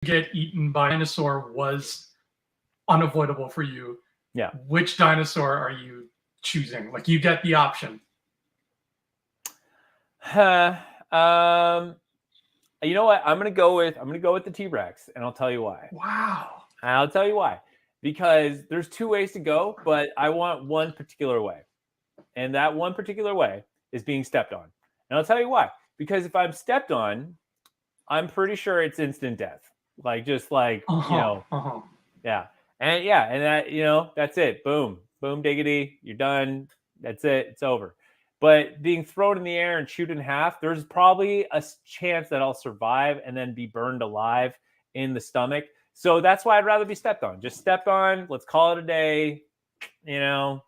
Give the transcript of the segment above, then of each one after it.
get eaten by a dinosaur was unavoidable for you, Yeah. which dinosaur are you choosing? Like, you get the option. You know what? I'm gonna go with the T-Rex, and I'll tell you why. Wow. I'll tell you why. Because there's two ways to go, but I want one particular way. And that one particular way is being stepped on. And I'll tell you why. Because if I'm stepped on, I'm pretty sure it's instant death. Like, just like, yeah. And that, that's it. Boom. Boom diggity. You're done. That's it. It's over. But being thrown in the air and chewed in half, there's probably a chance that I'll survive and then be burned alive in the stomach. So that's why I'd rather be stepped on. Just stepped on. Let's call it a day. Yeah.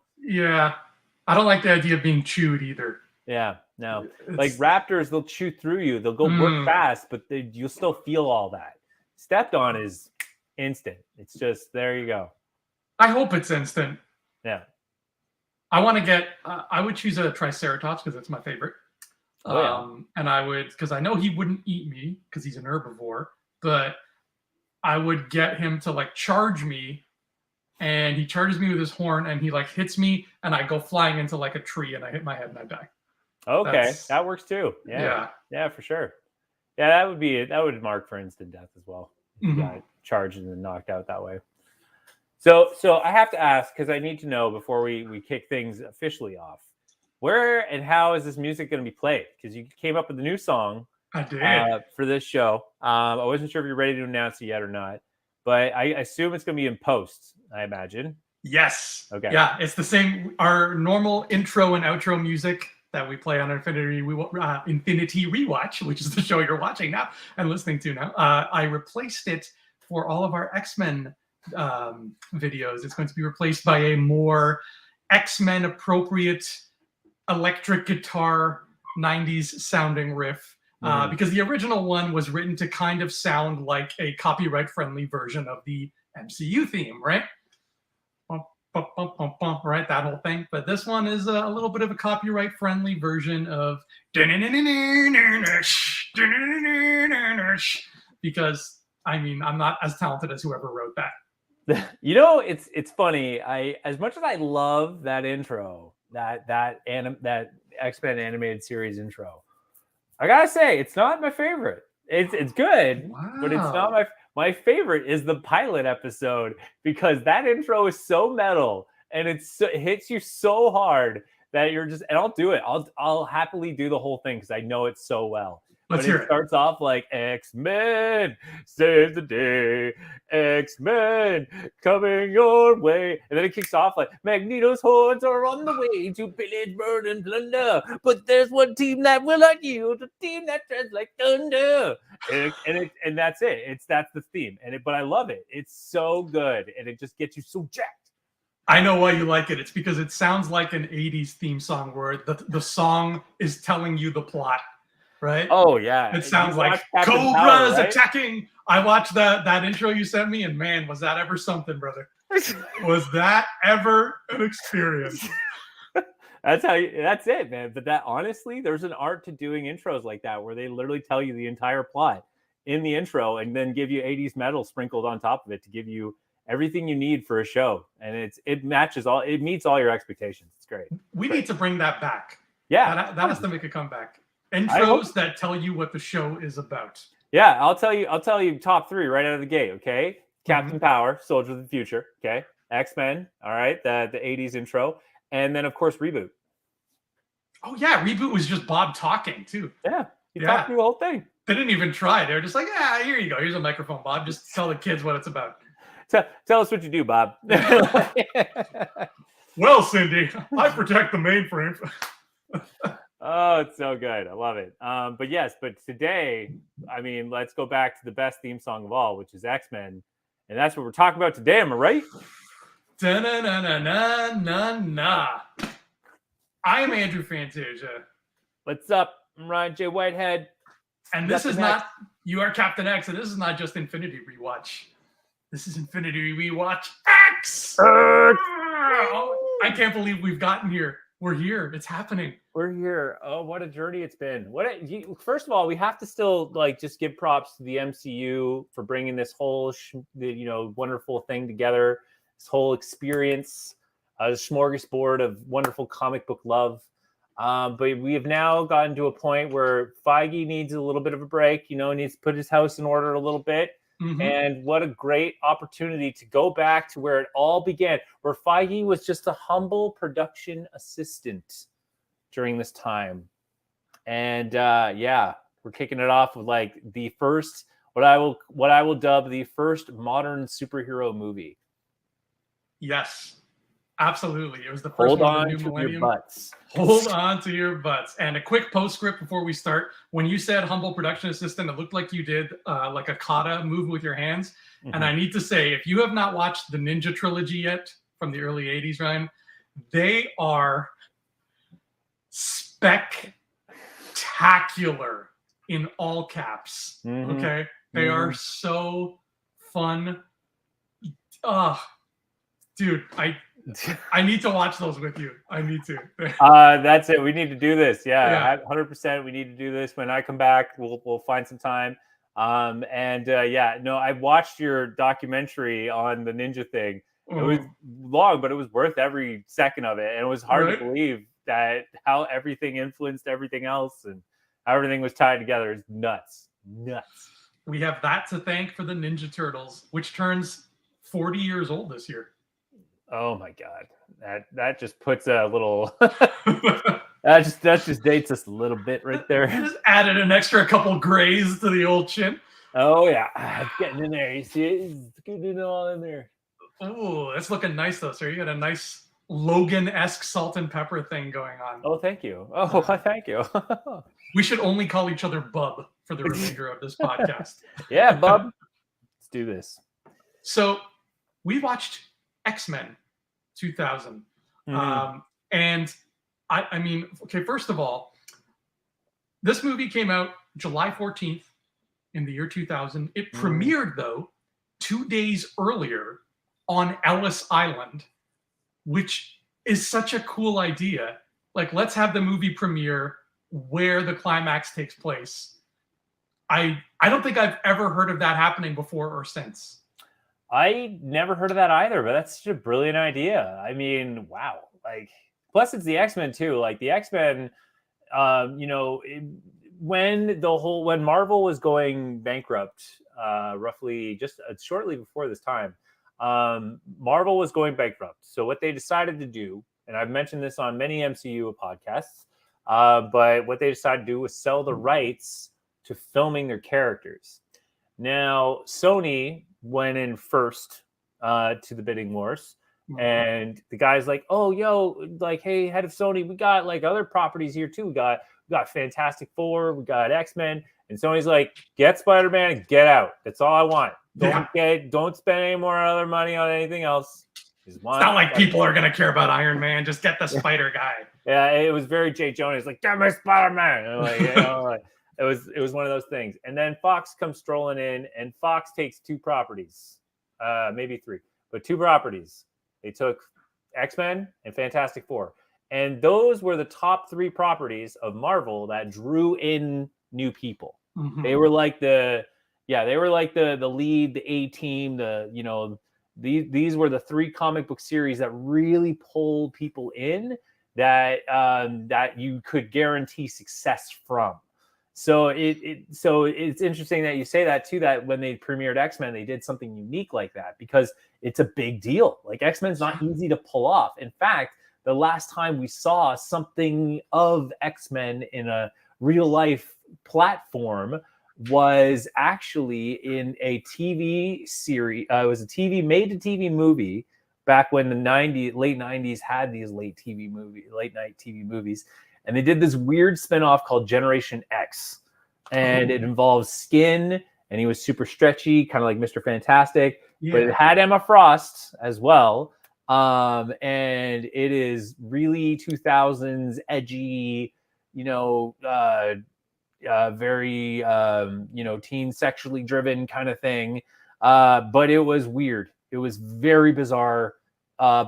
I don't like the idea of being chewed either. Yeah. No. Like raptors, they'll chew through you. They'll go work fast, but you'll still feel all that. Stepped on is instant. It's just, there you go. I hope it's instant. Yeah. I want to get, I would choose a Triceratops because it's my favorite. And I would, because I know he wouldn't eat me because he's an herbivore, but I would get him to like charge me, and he charges me with his horn and he like hits me and I go flying into like a tree and I hit my head and I die. Okay. That works too. Yeah. Yeah, for sure. Yeah, that would be it. That would mark for instant death as well. If you got charged and then knocked out that way. So I have to ask, because I need to know before we kick things officially off, where and how is this music going to be played? Because you came up with a new song. I did. For this show. I wasn't sure if you're ready to announce it yet or not, but I assume it's going to be in post, I imagine. Yes. Okay. Yeah, it's the same. Our normal intro and outro music that we play on Infinity Rewatch, which is the show you're watching now and listening to now. I replaced it for all of our X-Men videos. It's going to be replaced by a more X-Men appropriate electric guitar 90s sounding riff. Because the original one was written to kind of sound like a copyright-friendly version of the MCU theme, right? Right, that whole thing. But this one is a little bit of a copyright-friendly version of because, I mean, I'm not as talented as whoever wrote that. It's funny. As much as I love that intro, that X-Men animated series intro, I gotta say, it's not my favorite. It's good, but it's not my favorite is the pilot episode, because that intro is so metal and it hits you so hard that you're just, and I'll do it. I'll happily do the whole thing because I know it so well. Let's hear it. Starts off like X-Men save the day, X-Men coming your way, and then it kicks off like Magneto's hordes are on the way to pillage, burn, and plunder. But there's one team that will not yield, a team that treads like thunder. And that's it. That's the theme. But I love it. It's so good, and it just gets you so jacked. I know why you like it. It's because it sounds like an 80s theme song where the song is telling you the plot. Right? Oh yeah. It sounds like Cobras attacking. I watched that intro you sent me, and man, was that ever something, brother. Was that ever an experience? That's it, man. But that, honestly, there's an art to doing intros like that where they literally tell you the entire plot in the intro and then give you 80s metal sprinkled on top of it to give you everything you need for a show. And it meets all your expectations. It's great. We need to bring that back. Yeah. That has to make a comeback. Intros that tell you what the show is about. Yeah, I'll tell you top 3 right out of the gate, okay? Captain Power, Soldier of the Future, okay? X-Men, all right, the 80s intro, and then of course Reboot. Oh yeah, Reboot was just Bob talking too. Yeah, he talked through the whole thing. They didn't even try. They were just like, yeah, here you go. Here's a microphone, Bob. Just tell the kids what it's about. Tell us what you do, Bob. Well, Cindy, I protect the mainframe. Oh, it's so good. I love it. But today, I mean, let's go back to the best theme song of all, which is X-Men. And that's what we're talking about today. Am I right? Da-na-na-na-na-na-na. I am Andrew Fantasia. What's up? I'm Ryan J. Whitehead. And this is not, you are Captain X, and this is not just Infinity Rewatch. This is Infinity Rewatch X! Oh, I can't believe we've gotten here. We're here. It's happening. We're here. Oh, what a journey it's been. First of all, we have to still like just give props to the MCU for bringing this whole wonderful thing together. This whole experience, a smorgasbord of wonderful comic book love. But we have now gotten to a point where Feige needs a little bit of a break. Needs to put his house in order a little bit. Mhm. And what a great opportunity to go back to where it all began, where Feige was just a humble production assistant during this time. And we're kicking it off with like the first, what I will dub the first modern superhero movie. Yes, absolutely. It was the first Hold one of on the new to millennium. your butts. Hold on to your butts. And a quick postscript before we start. When you said humble production assistant, it looked like you did like a kata move with your hands. Mm-hmm. And I need to say, if you have not watched the Ninja Trilogy yet from the early 80s, Ryan, they are spectacular in all caps. Mm-hmm. Okay? They are so fun. Dude, I need to watch those with you. I need to. That's it. We need to do this. Yeah. 100%. We need to do this. When I come back, we'll find some time. I watched your documentary on the ninja thing. It was long, but it was worth every second of it. And it was hard to believe that how everything influenced everything else and how everything was tied together. It's nuts. We have that to thank for the Ninja Turtles, which turns 40 years old this year. Oh my God. That just puts a little that just dates us a little bit right there. Just added an extra couple grays to the old chin. Oh yeah. It's getting in there. You see it? It's getting it all in there. Oh, it's looking nice though, sir. You got a nice Logan-esque salt and pepper thing going on. Oh, thank you. Oh, thank you. We should only call each other Bub for the remainder of this podcast. Yeah, Bub. Let's do this. So we watched X-Men 2000. And I mean, okay, first of all, this movie came out July 14th in the year 2000. It premiered, though, 2 days earlier on Ellis Island, which is such a cool idea. Like, let's have the movie premiere where the climax takes place. I don't think I've ever heard of that happening before or since. I never heard of that either, but that's such a brilliant idea. I mean, wow. Like, plus it's the X-Men too. Like the X-Men, when Marvel was going bankrupt, roughly just shortly before this time, Marvel was going bankrupt. So what they decided to do, and I've mentioned this on many MCU podcasts, but what they decided to do was sell the rights to filming their characters. Now, Sony went in first to the bidding wars. And the guy's like, oh, hey, head of Sony, we got like other properties here too. We got Fantastic Four, we got X-Men. And Sony's like, get Spider-Man and get out. That's all I want. Don't spend any more other money on anything else. It's not like people are going to care about Iron Man. Just get the Spider guy. Yeah, it was very J. Jonah. It's like, get my Spider-Man. Like, it was one of those things. And then Fox comes strolling in, and Fox takes two properties, maybe three, but two properties. They took X-Men and Fantastic Four. And those were the top three properties of Marvel that drew in new people. Mm-hmm. They were like the lead, the A-team, these were the three comic book series that really pulled people in that you could guarantee success from. So it's interesting that you say that too, that when they premiered X-Men, they did something unique like that because it's a big deal. Like X-Men's not easy to pull off. In fact, the last time we saw something of X-Men in a real life platform was actually in a TV series. It was a made to TV movie back when the late 90s had these late night TV movies. And they did this weird spinoff called Generation X. And it involves Skin, and he was super stretchy, kind of like Mr. Fantastic. Yeah. But it had Emma Frost as well. And it is really 2000s edgy, very, teen sexually driven kind of thing. But it was weird. It was very bizarre.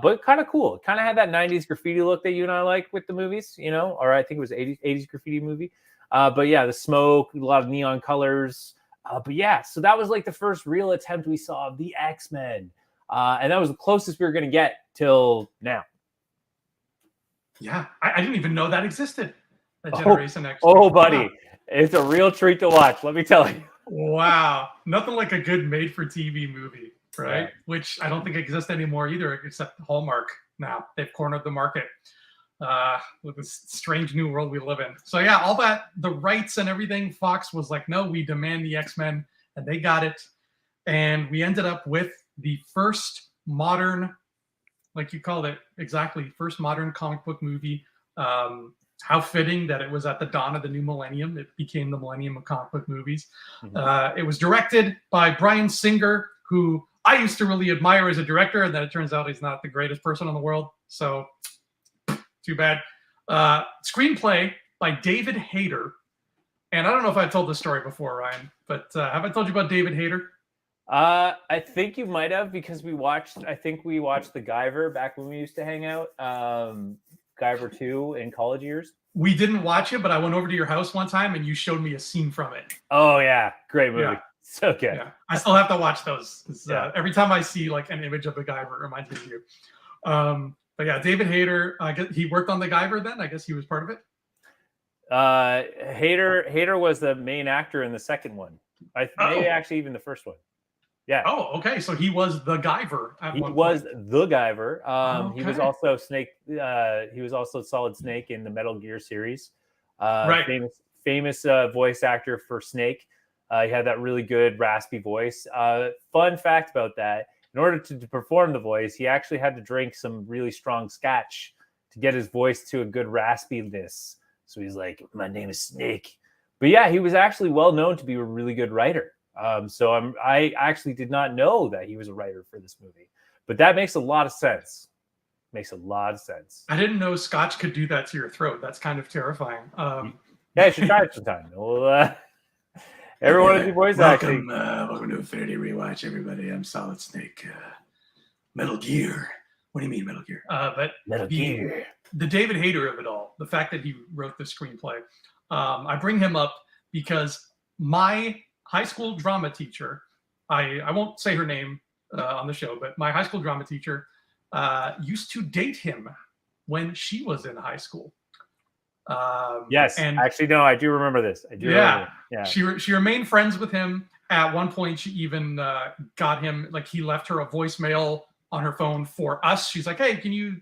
but kind of cool. Kind of had that 90s graffiti look that you and I like with the movies, you know, or I think it was 80s graffiti movie. But yeah, the smoke, a lot of neon colors. But yeah, so that was like the first real attempt we saw of the X-Men. And that was the closest we were going to get till now. Yeah, I didn't even know that existed. Generation X. Oh, buddy. Wow. It's a real treat to watch, let me tell you. Wow. Nothing like a good made-for-TV movie, right? Yeah. Which I don't think exists anymore either, except Hallmark now. They've cornered the market with this strange new world we live in. So yeah, all that, the rights and everything, Fox was like, no, we demand the X-Men, and they got it. And we ended up with the first modern, like you called it, exactly, first modern comic book movie. How fitting that it was at the dawn of the new millennium. It became the millennium of comic book movies. Mm-hmm. It was directed by Bryan Singer, who I used to really admire as a director, and then it turns out he's not the greatest person in the world. So too bad. Screenplay by David Hayter. And I don't know if I told this story before, Ryan, but have I told you about David Hayter? I think you might have, because we watched the Guyver back when we used to hang out. Guyver 2 in college years. We didn't watch it, but I went over to your house one time and you showed me a scene from it. Oh yeah, great movie. Yeah. So good. Yeah. I still have to watch those. Every time I see like an image of the Guyver, it reminds me of you. But yeah, David Hayter, I guess he worked on the Guyver then. I guess he was part of it. Hayter was the main actor in the second one. Maybe actually even the first one. Yeah. Oh, okay. So he was the Guyver. He was the Guyver. Okay. He was also Snake. He was also Solid Snake in the Metal Gear series. Right. Famous voice actor for Snake. He had that really good raspy voice. Fun fact about that: in order to perform the voice, he actually had to drink some really strong scotch to get his voice to a good raspiness. So he's like, "My name is Snake." But yeah, he was actually well known to be a really good writer. So I actually did not know that he was a writer for this movie, but that makes a lot of sense. I didn't know scotch could do that to your throat. That's kind of terrifying. Yeah, you should try it sometime. Well, everyone is your voice acting. Welcome to Infinity Rewatch, everybody. I'm Solid Snake. Metal Gear. What do you mean Metal Gear? But Metal Gear. The David Hayter of it all, the fact that he wrote the screenplay, I bring him up because my high school drama teacher, I won't say her name on the show, but my high school drama teacher used to date him when she was in high school. Yes, and actually, no, I do remember this. Yeah. She remained friends with him. At one point, she even got him, like he left her a voicemail on her phone for us. She's like, hey, can you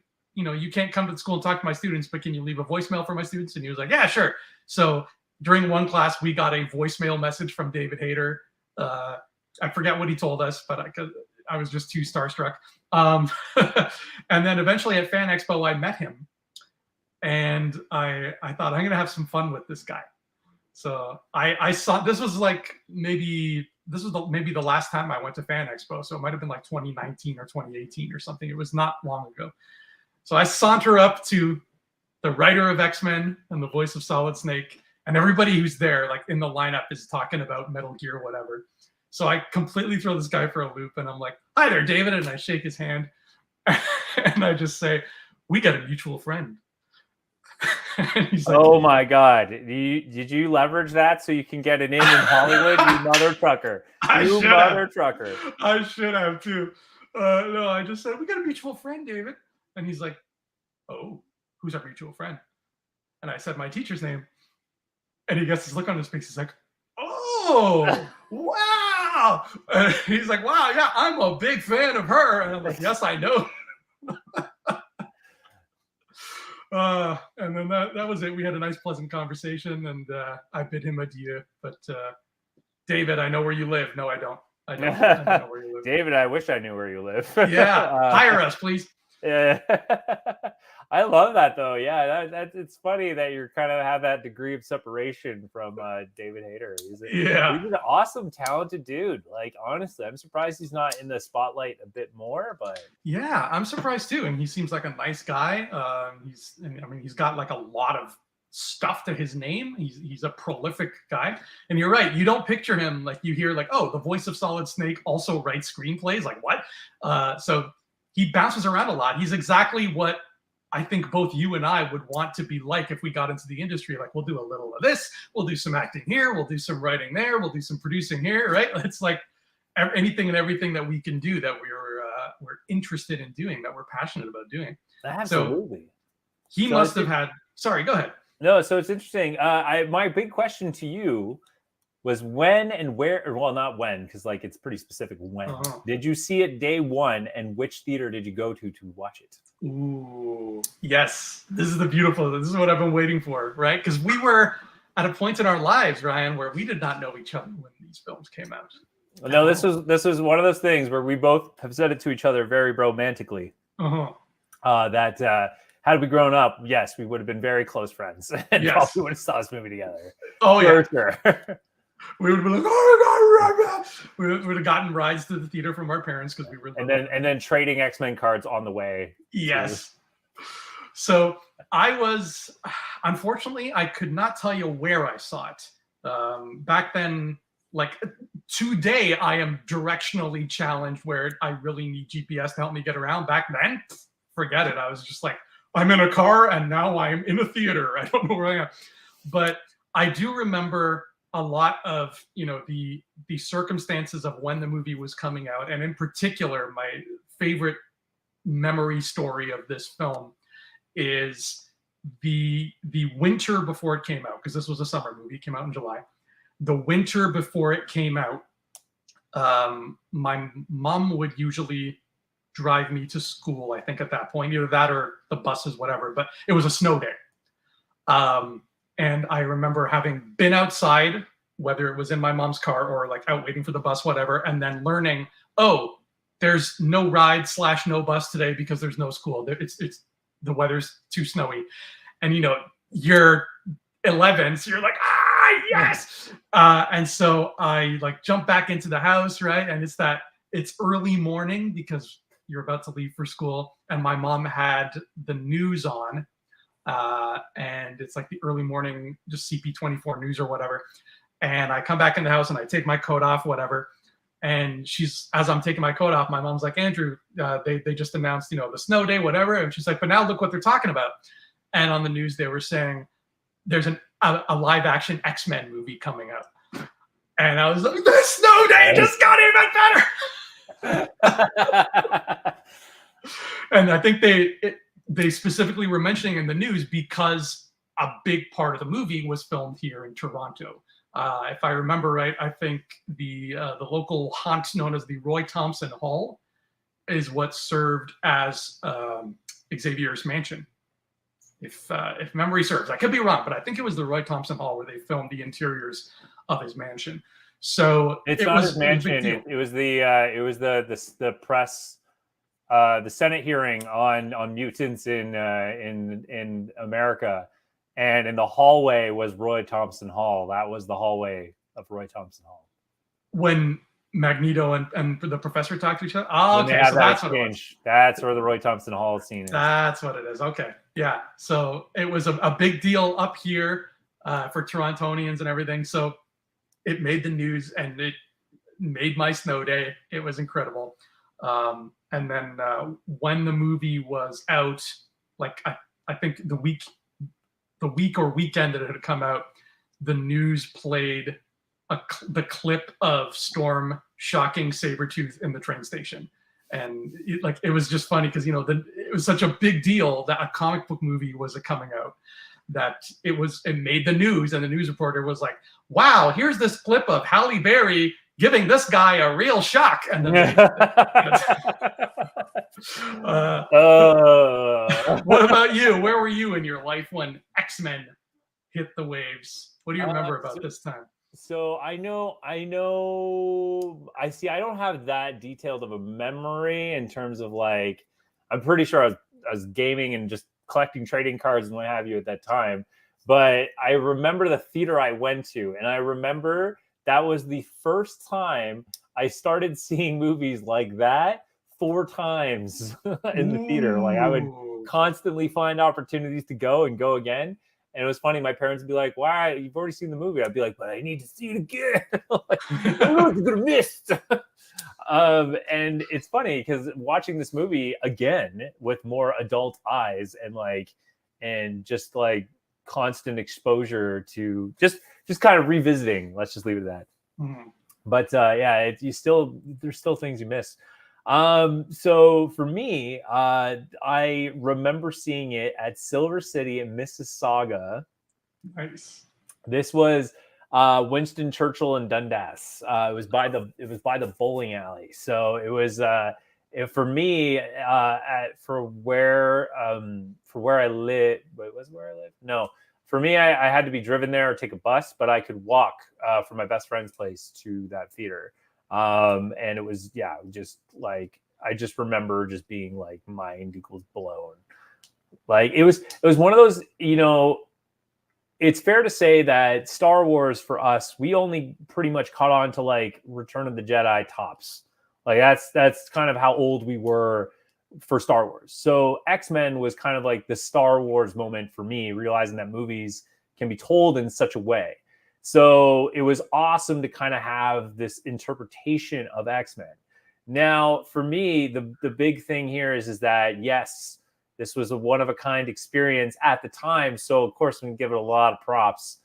can't come to the school and talk to my students, but can you leave a voicemail for my students? And he was like, yeah, sure. So during one class, we got a voicemail message from David Hayter. I forget what he told us, but I was just too starstruck. And then eventually at Fan Expo, I met him. And I thought, I'm going to have some fun with this guy. So I saw, this was maybe the last time I went to Fan Expo. So it might have been like 2019 or 2018 or something. It was not long ago. So I saunter up to the writer of X-Men and the voice of Solid Snake. And everybody who's there, like in the lineup, is talking about Metal Gear or whatever. So I completely throw this guy for a loop, and I'm like, "Hi there, David," and I shake his hand, and I just say, "We got a mutual friend." He's like, "Oh my God! Did you leverage that so you can get an in Hollywood? You mother trucker! You mother trucker!" I should have too. No, I just said, "We got a mutual friend, David," and he's like, "Oh, who's our mutual friend?" And I said my teacher's name. And he gets this look on his face. He's like, "Oh, wow!" And he's like, "Wow, yeah, I'm a big fan of her." And I'm like, "Yes, I know." And then that was it. We had a nice, pleasant conversation, and I bid him adieu. But David, I know where you live. No, I don't. I don't know where you live. David, I wish I knew where you live. Yeah, hire us, please. Yeah. I love that though. Yeah, it's funny that you kind of have that degree of separation from David Hayter. He's an awesome, talented dude. Like honestly, I'm surprised he's not in the spotlight a bit more. But yeah, I'm surprised too. And he seems like a nice guy. He's got like a lot of stuff to his name. He's a prolific guy. And you're right. You don't picture him like you hear like, oh, the voice of Solid Snake also writes screenplays. Like what? So he bounces around a lot. He's exactly what I think both you and I would want to be like if we got into the industry. Like, we'll do a little of this, we'll do some acting here, we'll do some writing there, we'll do some producing here, right? It's like anything and everything that we can do that we're interested in doing, that we're passionate about doing. Absolutely. So he must have had. Sorry, go ahead. No, so it's interesting. My big question to you was when and where, or well, not when, because like it's pretty specific. When did you see it day one, and which theater did you go to watch it? Ooh, yes. This is what I've been waiting for, right? Because we were at a point in our lives, Ryan, where we did not know each other when these films came out. No, this was one of those things where we both have said it to each other very romantically. That had we grown up, yes, we would have been very close friends, and probably would have saw this movie together. Oh yeah, sure. We would have been like, oh my God. We would have gotten rides to the theater from our parents because we were. And then trading X-Men cards on the way. Yes. So unfortunately, I could not tell you where I saw it. Back then, like today, I am directionally challenged where I really need GPS to help me get around. Back then, forget it. I was just like, I'm in a car and now I'm in a theater. I don't know where I am. But I do remember a lot of, the circumstances of when the movie was coming out. And in particular, my favorite memory story of this film is the winter before it came out, because this was a summer movie. It came out in July. The winter before it came out, my mom would usually drive me to school, I think at that point, either that or the buses, whatever, but it was a snow day. And I remember having been outside, whether it was in my mom's car or like out waiting for the bus, whatever, and then learning, oh, there's no ride / no bus today because there's no school. It's the weather's too snowy. And you're 11, so you're like, yes. And so I like jump back into the house, right? And it's early morning because you're about to leave for school. And my mom had the news on. And it's like the early morning, just CP24 news or whatever. And I come back in the house and I take my coat off, whatever. And as I'm taking my coat off, my mom's like, Andrew, they just announced, the snow day, whatever. And she's like, but now look what they're talking about. And on the news, they were saying there's a live action X-Men movie coming up. And I was like, the snow day just got even better. And I think they specifically were mentioning in the news because a big part of the movie was filmed here in Toronto. If I remember right, I think the local haunt known as the Roy Thompson Hall is what served as Xavier's mansion. If memory serves, I could be wrong, but I think it was the Roy Thompson Hall where they filmed the interiors of his mansion. So it not was his mansion. It was the press. The Senate hearing on mutants in America, and in the hallway was Roy Thompson Hall. That was the hallway of Roy Thompson Hall. When Magneto and the professor talk to each other? Oh, okay, so that's what it was. That's where the Roy Thompson Hall scene is. That's what it is. Okay, yeah. So it was a big deal up here for Torontonians and everything. So it made the news and it made my snow day. It was incredible. And then when the movie was out, like I think the week or weekend that it had come out, the news played the clip of Storm shocking Sabretooth in the train station. And it was just funny because, it was such a big deal that a comic book movie was coming out that it made the news, and the news reporter was like, wow, here's this clip of Halle Berry giving this guy a real shock. And then what about you? Where were you in your life when X-Men hit the waves? What do you remember about this time? So I don't have that detailed of a memory in terms of like, I'm pretty sure I was gaming and just collecting trading cards and what have you at that time. But I remember the theater I went to, and I remember that was the first time I started seeing movies like that 4 times in the theater. Like I would constantly find opportunities to go and go again. And it was funny. My parents would be like, "Why? You've already seen the movie." I'd be like, "But I need to see it again." Like, I know what you're gonna miss. And it's funny because watching this movie again with more adult eyes and just like constant exposure to just kind of revisiting. Let's just leave it at that. Mm-hmm. But there's still things you miss. So for me, I remember seeing it at Silver City in Mississauga. Nice. This was Winston Churchill and Dundas. It was by the bowling alley. So it was for me for where I live. Wait, was it where I live? No. For me, I had to be driven there or take a bus, but I could walk from my best friend's place to that theater. And it was, just like, I just remember just being like mind equals blown. Like it was one of those, it's fair to say that Star Wars for us, we only pretty much caught on to like Return of the Jedi tops. Like that's kind of how old we were for Star Wars. So X-Men was kind of like the Star Wars moment for me, realizing that movies can be told in such a way. So it was awesome to kind of have this interpretation of X-Men. Now, for me, the big thing here is that, yes, this was a one-of-a-kind experience at the time. So, of course, we can give it a lot of props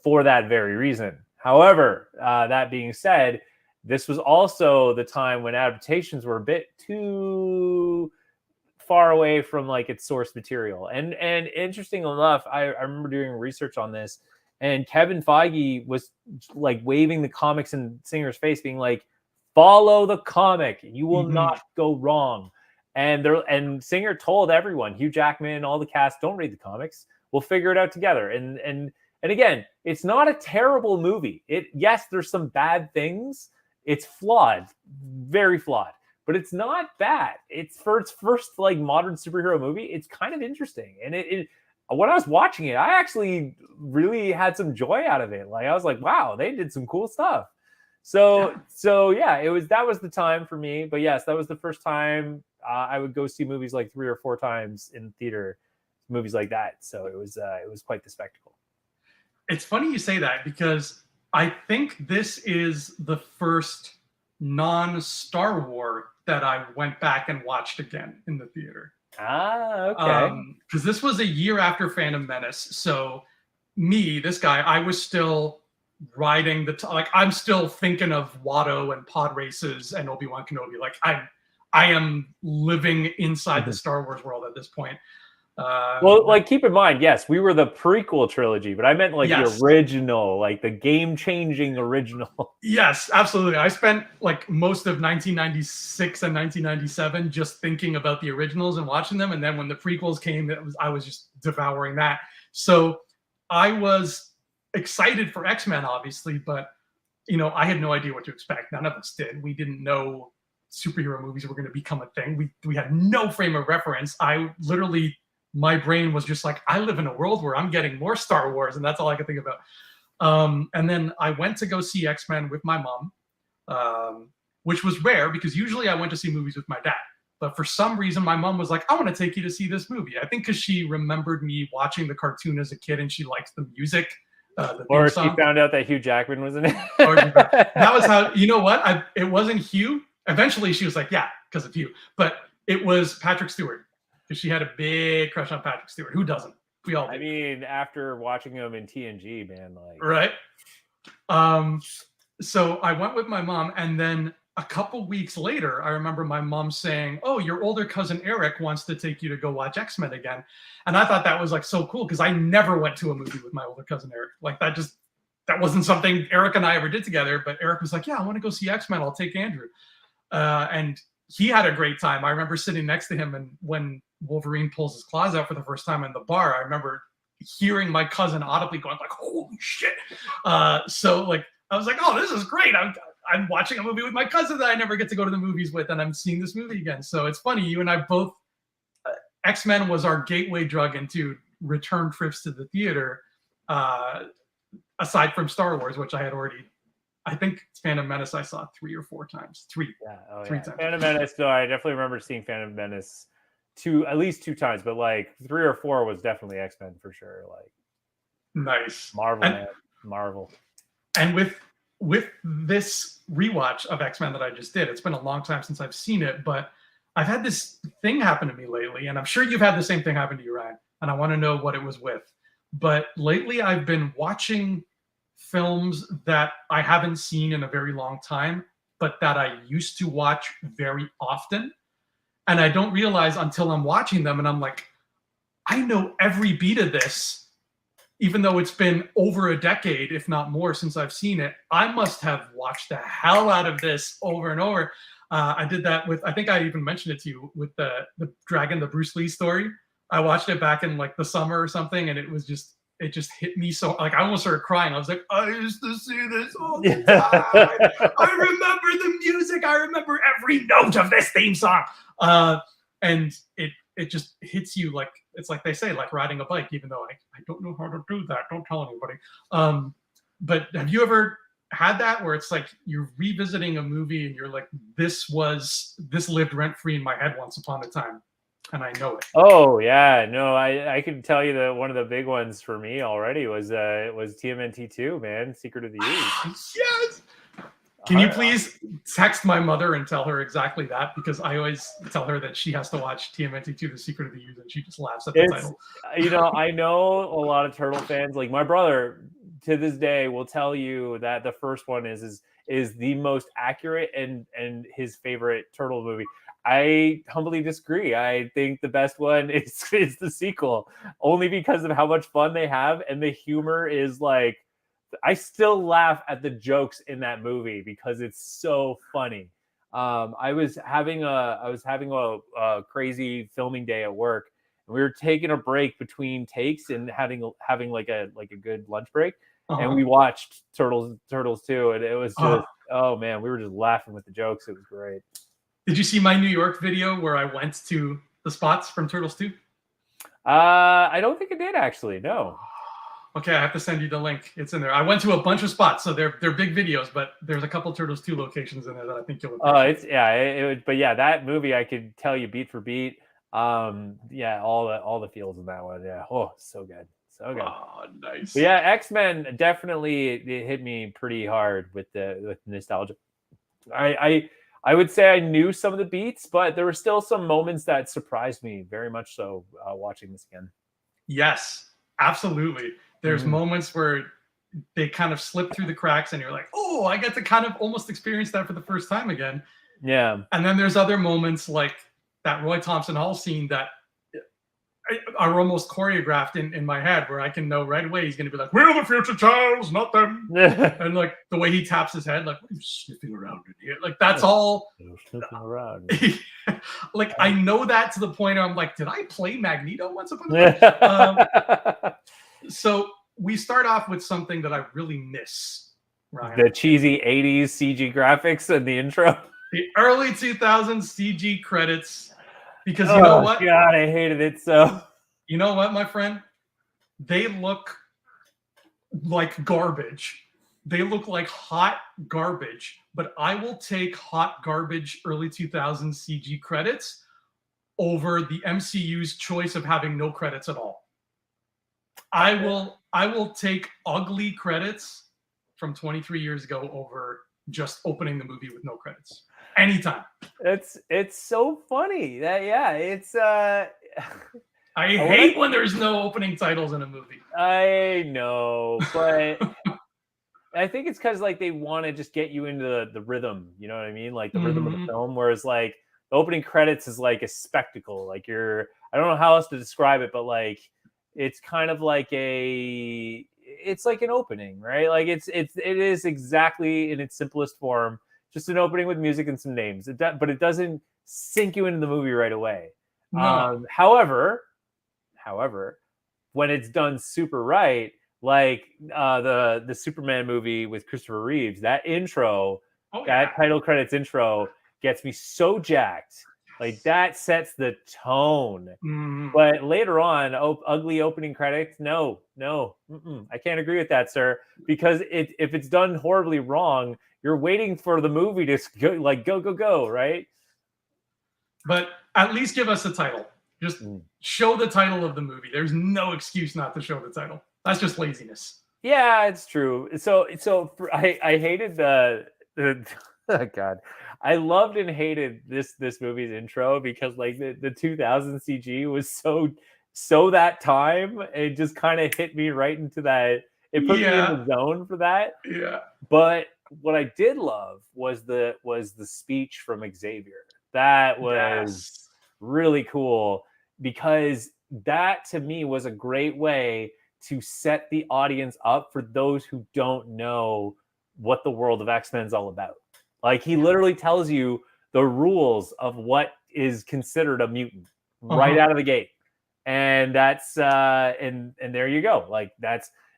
for that very reason. However, that being said, this was also the time when adaptations were a bit too far away from like its source material. And interesting enough, I remember doing research on this, and Kevin Feige was like waving the comics in Singer's face, being like, follow the comic, you will not go wrong. And Singer told everyone, Hugh Jackman, all the cast, don't read the comics. We'll figure it out together. And again, it's not a terrible movie. Yes, there's some bad things. It's flawed, very flawed, but it's not bad. It's for its first like modern superhero movie. It's kind of interesting. And when I was watching it, I actually really had some joy out of it. Like I was like, wow, they did some cool stuff. So that was the time for me. But yes, that was the first time I would go see movies like 3 or 4 times in theater, movies like that. So it was quite the spectacle. It's funny you say that because I think this is the first non-Star Wars that I went back and watched again in the theater. Okay. Because this was a year after Phantom Menace. So this guy, I was still riding I'm still thinking of Watto and pod races and Obi-Wan Kenobi. Like I am living inside the Star Wars world at this point. Well, like keep in mind, yes, we were the prequel trilogy, but I meant like the original, like the game-changing original. Yes, absolutely. I spent like most of 1996 and 1997 just thinking about the originals and watching them, and then when the prequels came, I was just devouring that. So I was excited for X-Men, obviously, but I had no idea what to expect. None of us did. We didn't know superhero movies were going to become a thing. We had no frame of reference. My brain was just like, I live in a world where I'm getting more Star Wars, and that's all I could think about. And then I went to go see X-Men with my mom, which was rare because usually I went to see movies with my dad. But for some reason, my mom was like, I want to take you to see this movie. I think because she remembered me watching the cartoon as a kid and she likes the music. Or she found out that Hugh Jackman was in it. That was how, it wasn't Hugh. Eventually she was like, yeah, because of Hugh. But it was Patrick Stewart. Because she had a big crush on Patrick Stewart. Who doesn't? We all do. I mean, after watching him in TNG, man, like right. So I went with my mom, and then a couple weeks later, I remember my mom saying, "Oh, your older cousin Eric wants to take you to go watch X-Men again," and I thought that was like so cool because I never went to a movie with my older cousin Eric. Like that wasn't something Eric and I ever did together. But Eric was like, "Yeah, I want to go see X-Men. I'll take Andrew," and he had a great time. I remember sitting next to him, and when Wolverine pulls his claws out for the first time in the bar, I remember hearing my cousin audibly going like, "Holy shit!" So like I was like, "Oh, this is great! I'm watching a movie with my cousin that I never get to go to the movies with, and I'm seeing this movie again." So it's funny, you and I both. X-Men was our gateway drug into return trips to the theater, aside from Star Wars, which I had already. I think Phantom Menace I saw 3 or 4 times. 3 times. Phantom Menace. No, I definitely remember seeing Phantom Menace at least 2 times, but like 3 or 4 was definitely X-Men for sure. Like nice. Marvel. And with this rewatch of X-Men that I just did, it's been a long time since I've seen it, but I've had this thing happen to me lately, and I'm sure you've had the same thing happen to you, Ryan, and I want to know what it was with. But lately I've been watching films that I haven't seen in a very long time, but that I used to watch very often. And I don't realize until I'm watching them and I'm like, I know every beat of this, even though it's been over a decade, if not more, since I've seen it. I must have watched the hell out of this over and over. I did that with, I think I even mentioned it to you, with the Dragon, the Bruce Lee story. I watched it back in like the summer or something, and it just hit me so, like, I almost started crying. I was like, I used to see this all the time. I remember the music. I remember every note of this theme song. And it just hits you like, it's like they say, like riding a bike, even though I don't know how to do that. Don't tell anybody. But have you ever had that where it's like you're revisiting a movie and you're like, this lived rent free in my head once upon a time, and I know it? Oh yeah, no, I can tell you that one of the big ones for me already was TMNT 2, man, Secret of the Use. Yes. Can you please text my mother and tell her exactly that? Because I always tell her that she has to watch TMNT 2, The Secret of the Use, and she just laughs at the title. You know, I know a lot of Turtle fans. Like my brother, to this day, will tell you that the first one is the most accurate and his favorite Turtle movie. I humbly disagree. I think the best one is the sequel, only because of how much fun they have, and the humor is like, I still laugh at the jokes in that movie because it's so funny. I was having a crazy filming day at work, and we were taking a break between takes and having like a good lunch break, and we watched Turtles 2, and it was just oh man, we were just laughing with the jokes. It was great. Did you see my New York video where I went to the spots from Turtles 2? I don't think it did actually. No. Okay, I have to send you the link. It's in there. I went to a bunch of spots, so they're big videos, but there's a couple Turtles 2 locations in there that I think you'll appreciate. But yeah, that movie I could tell you beat for beat. Yeah, all the feels in that one. Yeah. Oh, so good. So good. Oh, nice. But yeah, X-Men definitely it hit me pretty hard with the nostalgia. I would say I knew some of the beats, but there were still some moments that surprised me very much so watching this again. Yes, absolutely. There's moments where they kind of slip through the cracks and you're like, oh, I get to kind of almost experience that for the first time again. Yeah. And then there's other moments like that Roy Thompson Hall scene that are almost choreographed in my head, where I can know right away he's going to be like, we're the future Charles, not them. And like the way he taps his head, like, what are you sniffing around in here? Like that's all. Sniffing around. Like I know that to the point where I'm like, did I play Magneto once upon a time? So we start off with something that I really miss, Ryan. The cheesy 80s CG graphics in the intro. The early 2000s CG credits. Because you know what? God, I hated it so. You know what, my friend? They look like garbage. They look like hot garbage. But I will take hot garbage early 2000s CG credits over the MCU's choice of having no credits at all. I will take ugly credits from 23 years ago over just opening the movie with no credits. Anytime. It's so funny that it's I hate when there's no opening titles in a movie. I know, but I think it's because like they want to just get you into the rhythm, you know what I mean? Like the rhythm of the film, whereas like the opening credits is like a spectacle. Like I don't know how else to describe it, but like it's kind of like it's like an opening, right? Like it is exactly in its simplest form. Just an opening with music and some names, but it doesn't sink you into the movie right away. No. However, when it's done super right, like the Superman movie with Christopher Reeves, that intro, that title credits intro gets me so jacked. Like that sets the tone. But later on, ugly opening credits, no, I can't agree with that, sir. Because if it's done horribly wrong, you're waiting for the movie to go, right? But at least give us a title. Just show the title of the movie. There's no excuse not to show the title. That's just laziness. Yeah, it's true. I hated the oh God. I loved and hated this movie's intro because like the 2000 CG was so that time. It just kind of hit me right into that. It put me in Yeah, the zone for that. yeah, But what I did love was the speech from Xavier. That was yes. really cool because that to me was a great way to set the audience up for those who don't know what the world of X-Men is all about. Like he literally tells you the rules of what is considered a mutant right Uh-huh. out of the gate. And that's and there you go. Like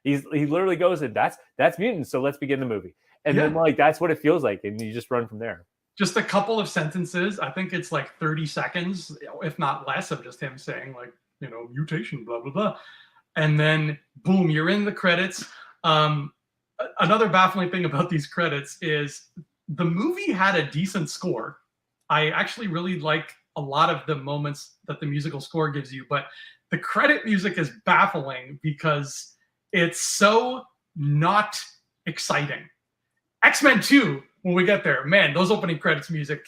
he literally goes and that's mutants. So let's begin the movie. And then Yeah. like that's what it feels like, and you just run from there. Just a couple of sentences. I think it's like 30 seconds, if not less, of just him saying, like, mutation, blah, blah, blah. And then, boom, you're in the credits. Another baffling thing about these credits is the movie had a decent score. I actually really like a lot of the moments that the musical score gives you, but the credit music is baffling because it's so not exciting. X-Men 2, when we get there, man, those opening credits music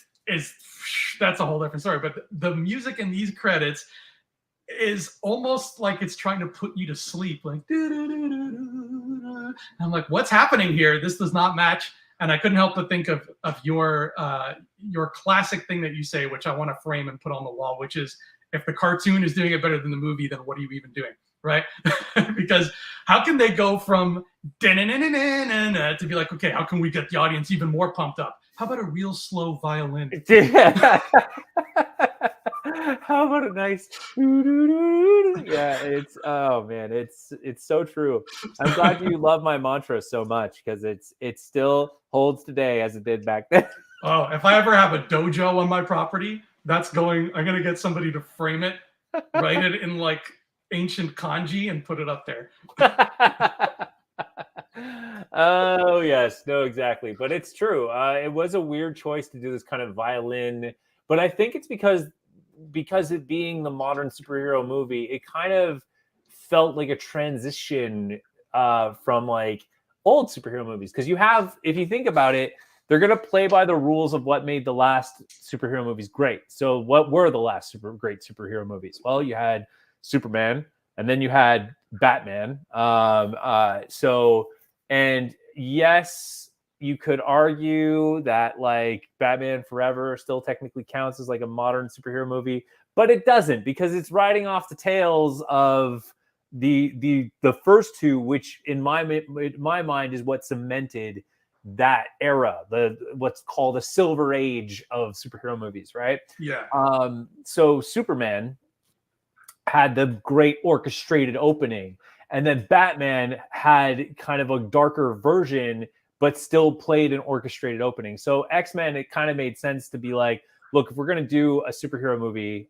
that's a whole different story. But the music in these credits is almost like it's trying to put you to sleep. Like, I'm like, what's happening here? This does not match. And I couldn't help but think of your classic thing that you say, which I want to frame and put on the wall, which is if the cartoon is doing it better than the movie, then what are you even doing? Right? Because how can they go from to be like, okay, how can we get the audience even more pumped up? How about a real slow violin? How about a nice yeah, it's oh man, it's so true. I'm glad you love my mantra so much because it still holds today as it did back then. Oh, if I ever have a dojo on my property, I'm gonna get somebody to frame it, write it in like ancient kanji, and put it up there. Oh yes, no, exactly. But it's true. It was a weird choice to do this kind of violin, but I think it's because it being the modern superhero movie, it kind of felt like a transition from like old superhero movies. Because if you think about it, they're gonna play by the rules of what made the last superhero movies great. So what were the last great superhero movies? Well, you had Superman, and then you had Batman. And yes, you could argue that like Batman Forever still technically counts as like a modern superhero movie, but it doesn't because it's riding off the tails of the first two, which in my mind is what cemented that era, the what's called the silver age of superhero movies, right? Yeah. So Superman had the great orchestrated opening, and then Batman had kind of a darker version but still played an orchestrated opening. So X-Men, it kind of made sense to be like, look, if we're going to do a superhero movie,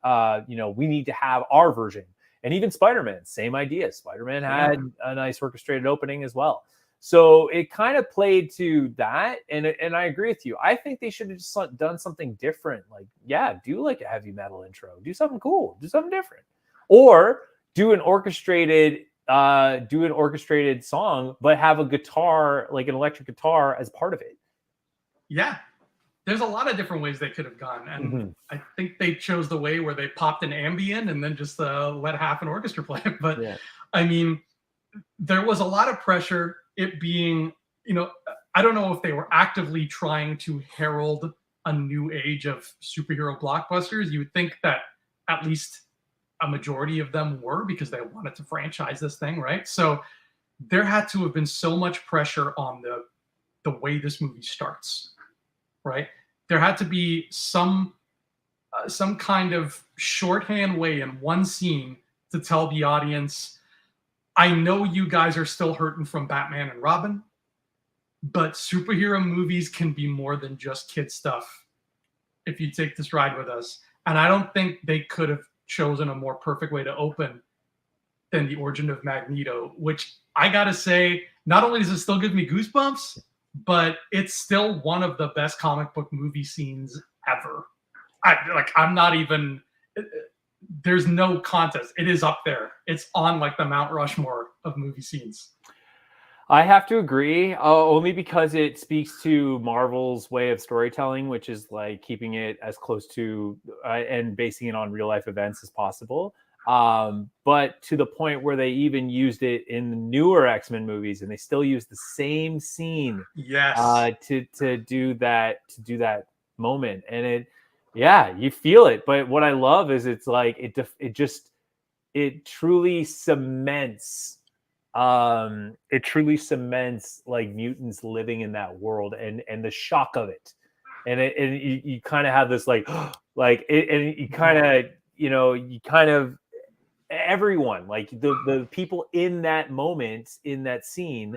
we need to have our version. And even Spider-Man, same idea. Spider-Man had a nice orchestrated opening as well. So it kind of played to that. And I agree with you. I think they should have just done something different. Like, yeah, do like a heavy metal intro. Do something cool. Do something different. Or do an orchestrated song, but have a guitar, like an electric guitar, as part of it. Yeah. There's a lot of different ways they could have gone. And I think they chose the way where they popped an ambient and then just let half an orchestra play. But I mean, there was a lot of pressure, it being, I don't know if they were actively trying to herald a new age of superhero blockbusters. You would think that at least a majority of them were, because they wanted to franchise this thing, right? So there had to have been so much pressure on the way this movie starts, right? There had to be some kind of shorthand way in one scene to tell the audience, I know you guys are still hurting from Batman and Robin, but superhero movies can be more than just kid stuff if you take this ride with us. And I don't think they could have chosen a more perfect way to open than the origin of Magneto, which I gotta say, not only does it still give me goosebumps, but it's still one of the best comic book movie scenes ever. I'm not even, there's no contest. It is up there. It's on like the Mount Rushmore of movie scenes. I have to agree, only because it speaks to Marvel's way of storytelling, which is like keeping it as close to and basing it on real life events as possible. But to the point where they even used it in the newer X-Men movies, and they still use the same scene Yes. to do that moment, and yeah, you feel it. But what I love is it's like it truly cements like mutants living in that world and the shock of it, and you kind of have this like like it, and you kind of everyone, like the people in that moment, in that scene,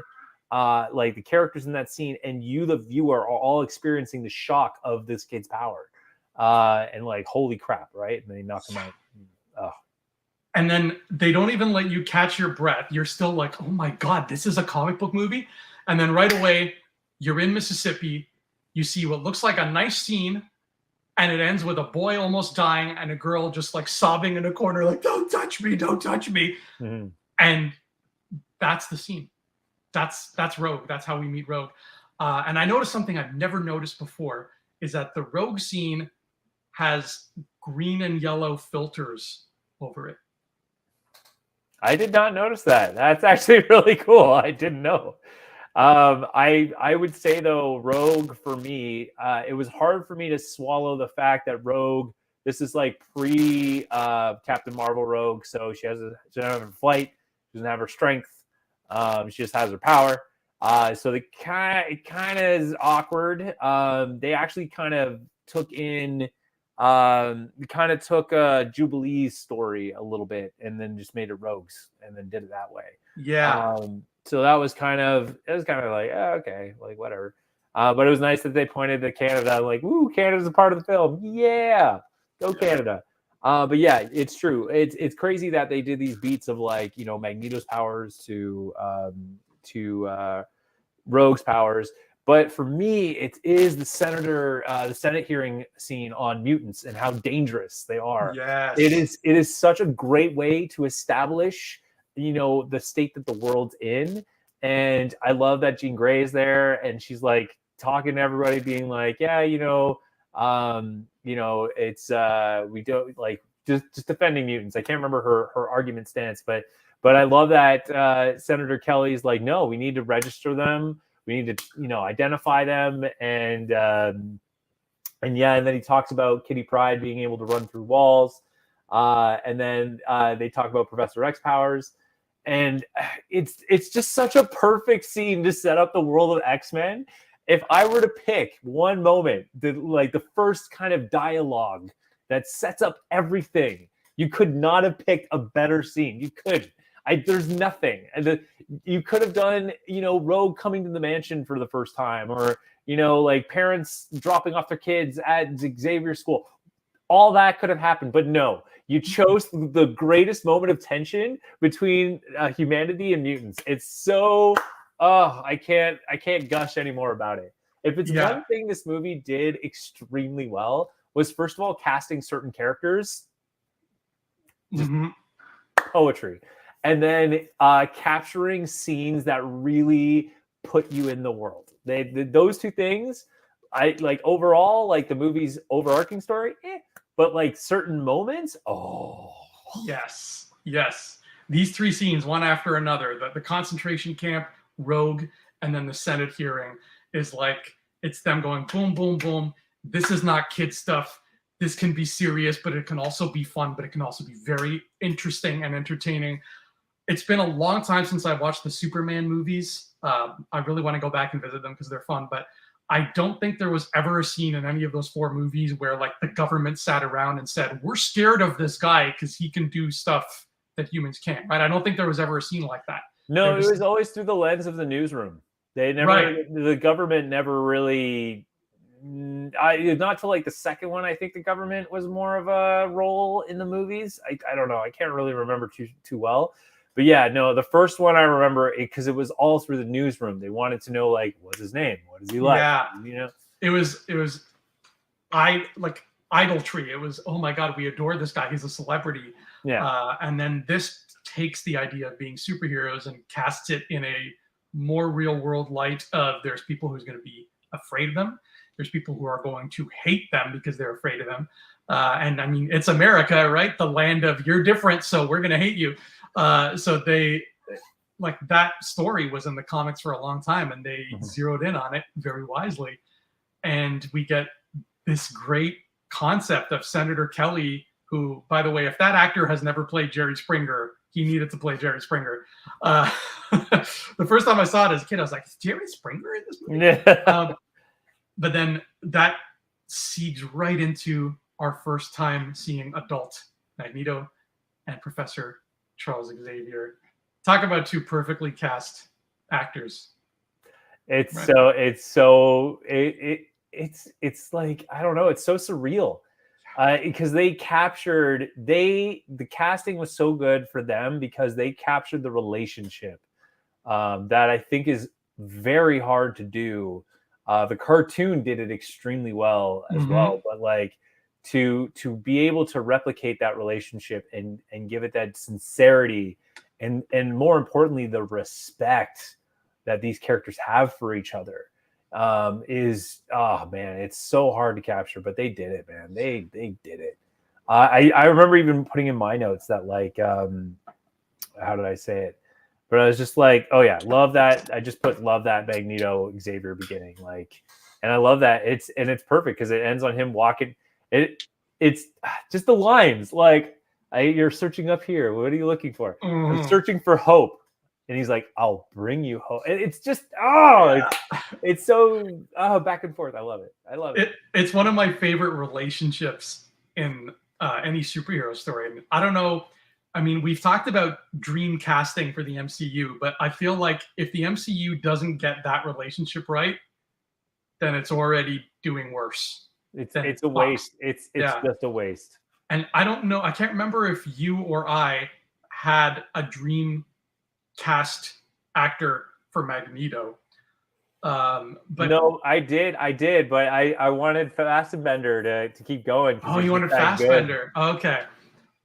like the characters in that scene and you the viewer are all experiencing the shock of this kid's power, and like holy crap, right? And then they knock him out. Oh. And then they don't even let you catch your breath. You're still like, oh my God, this is a comic book movie. And then right away, you're in Mississippi. You see what looks like a nice scene, and it ends with a boy almost dying and a girl just like sobbing in a corner, like, don't touch me, don't touch me. Mm-hmm. And that's the scene. That's Rogue. That's how we meet Rogue. And I noticed something I've never noticed before is that the Rogue scene has green and yellow filters over it. I did not notice that. That's actually really cool. I didn't know. I would say though, Rogue for me, it was hard for me to swallow the fact that Rogue, this is like pre Captain Marvel Rogue, so she doesn't have her flight, she doesn't have her strength, she just has her power. So it kind of is awkward. They actually kind of took Jubilee's story a little bit and then just made it Rogue's and then did it that way. Yeah. So that was kind of like, oh, okay, like whatever. But it was nice that they pointed to Canada, like, woo, Canada's a part of the film. Yeah, go Canada. But yeah, it's true. It's crazy that they did these beats of like, Magneto's powers to Rogue's powers. But for me, it is the Senate hearing scene on mutants and how dangerous they are. Yes. It is such a great way to establish, the state that the world's in. And I love that Jean Grey is there and she's like talking to everybody, being like, yeah, it's we don't like just defending mutants. I can't remember her argument stance, but I love that Senator Kelly's like, no, we need to register them. We need to, identify them. And then he talks about Kitty Pryde being able to run through walls. And then they talk about Professor X powers. And it's just such a perfect scene to set up the world of X-Men. If I were to pick one moment, the first kind of dialogue that sets up everything, you could not have picked a better scene. You couldn't. There's nothing. You could have done, Rogue coming to the mansion for the first time, or, like parents dropping off their kids at Xavier School. All that could have happened, but no. You chose the greatest moment of tension between humanity and mutants. It's so, I can't gush anymore about it. If it's one thing this movie did extremely well, was first of all casting certain characters, just poetry. And then capturing scenes that really put you in the world. Those two things, I like overall, like the movie's overarching story, but like certain moments, yes. These three scenes, one after another, the concentration camp, Rogue, and then the Senate hearing, is like, it's them going boom, boom, boom. This is not kid stuff. This can be serious, but it can also be fun, but it can also be very interesting and entertaining. It's been a long time since I watched the Superman movies. I really want to go back and visit them because they're fun, but I don't think there was ever a scene in any of those four movies where like the government sat around and said, we're scared of this guy because he can do stuff that humans can't, right? I don't think there was ever a scene like that. No, it was always through the lens of the newsroom. The government never really, not till like the second one, I think the government was more of a role in the movies. I don't know. I can't really remember too well. But yeah, no, the first one I remember because it was all through the newsroom. They wanted to know, like, what's his name? What is he like? Yeah. It was idolatry. It was, oh my God, we adore this guy. He's a celebrity. Yeah. And then this takes the idea of being superheroes and casts it in a more real world light of there's people who's going to be afraid of them. There's people who are going to hate them because they're afraid of them. And I mean, it's America, right? The land of you're different, so we're going to hate you. So they, like, that story was in the comics for a long time, and they zeroed in on it very wisely. And we get this great concept of Senator Kelly, who, by the way, if that actor has never played Jerry Springer, he needed to play Jerry Springer. The first time I saw it as a kid, I was like, is Jerry Springer in this movie? But then that seeds right into our first time seeing adult Magneto and Professor Charles Xavier. Talk about two perfectly cast actors. It's like, I don't know, it's so surreal. Because they captured, the casting was so good for them because they captured the relationship that I think is very hard to do. The cartoon did it extremely well as well, but like to be able to replicate that relationship and give it that sincerity and more importantly, the respect that these characters have for each other. Is, oh man, it's so hard to capture, but they did it, man. They did it. I remember even putting in my notes that, like, how did I say it? But I was just like, oh yeah, love that. I just put love that Magneto Xavier beginning, like, and I love that it's perfect because it ends on him walking. It's just the lines, like, you're searching up here. What are you looking for? I'm searching for hope. And he's like, I'll bring you home. And it's just, it's so back and forth. I love it. I love it. It's one of my favorite relationships in any superhero story. And I don't know. I mean, we've talked about dream casting for the MCU, but I feel like if the MCU doesn't get that relationship right, then it's already doing worse. It's a waste. It's just a waste. And I don't know. I can't remember if you or I had a dream cast actor for Magneto. But no, I did, but I wanted Fassbender to keep going. Oh, you wanted Fassbender. Okay.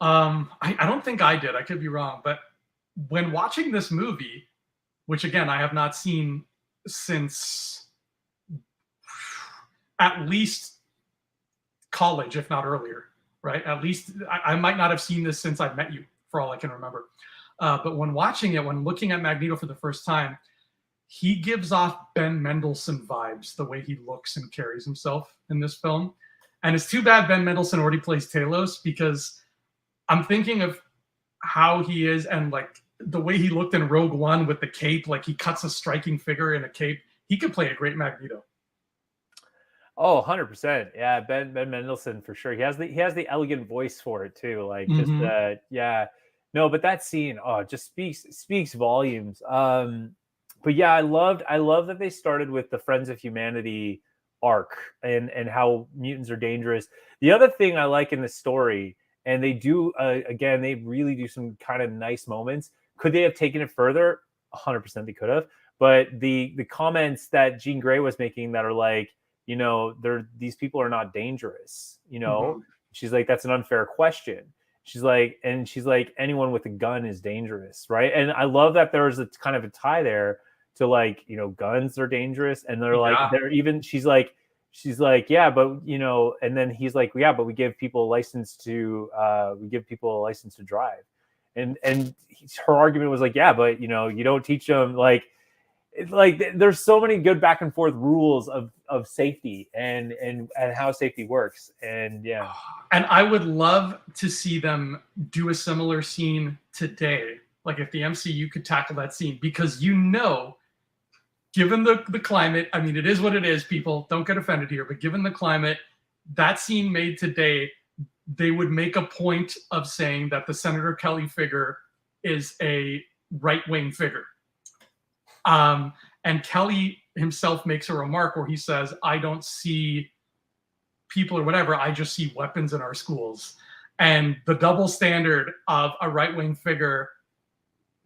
I don't think I did. I could be wrong. But when watching this movie, which again I have not seen since at least college, if not earlier, right? At least I might not have seen this since I met you, for all I can remember. But when watching it, when looking at Magneto for the first time, he gives off Ben Mendelsohn vibes, the way he looks and carries himself in this film. And it's too bad Ben Mendelsohn already plays Talos, because I'm thinking of how he is and like the way he looked in Rogue One with the cape, like he cuts a striking figure in a cape. He could play a great Magneto. Oh, 100%. Yeah, Ben Mendelsohn for sure. He has the elegant voice for it too. Like just yeah. No, but that scene, just speaks volumes. But yeah, I love that they started with the Friends of Humanity arc and how mutants are dangerous. The other thing I like in the story, and they do again, they really do some kind of nice moments. Could they have taken it further? 100% they could have. But the comments that Jean Grey was making that are like, you know, these people are not dangerous. You know, she's like, that's an unfair question. She's like, anyone with a gun is dangerous, right? And I love that there's a kind of a tie there to, like, you know, guns are dangerous, and they're like, they're even. She's like, yeah, but you know, and then he's like, yeah, but we give people a license to drive, and her argument was like, yeah, but you know, you don't teach them like there's so many good back and forth rules of safety and how safety works. And yeah. And I would love to see them do a similar scene today. Like if the MCU could tackle that scene, because, you know, given the climate, I mean, it is what it is, people, don't get offended here, but given the climate, that scene made today, they would make a point of saying that the Senator Kelly figure is a right-wing figure. And Kelly himself makes a remark where he says, I don't see people or whatever, I just see weapons in our schools. And the double standard of a right-wing figure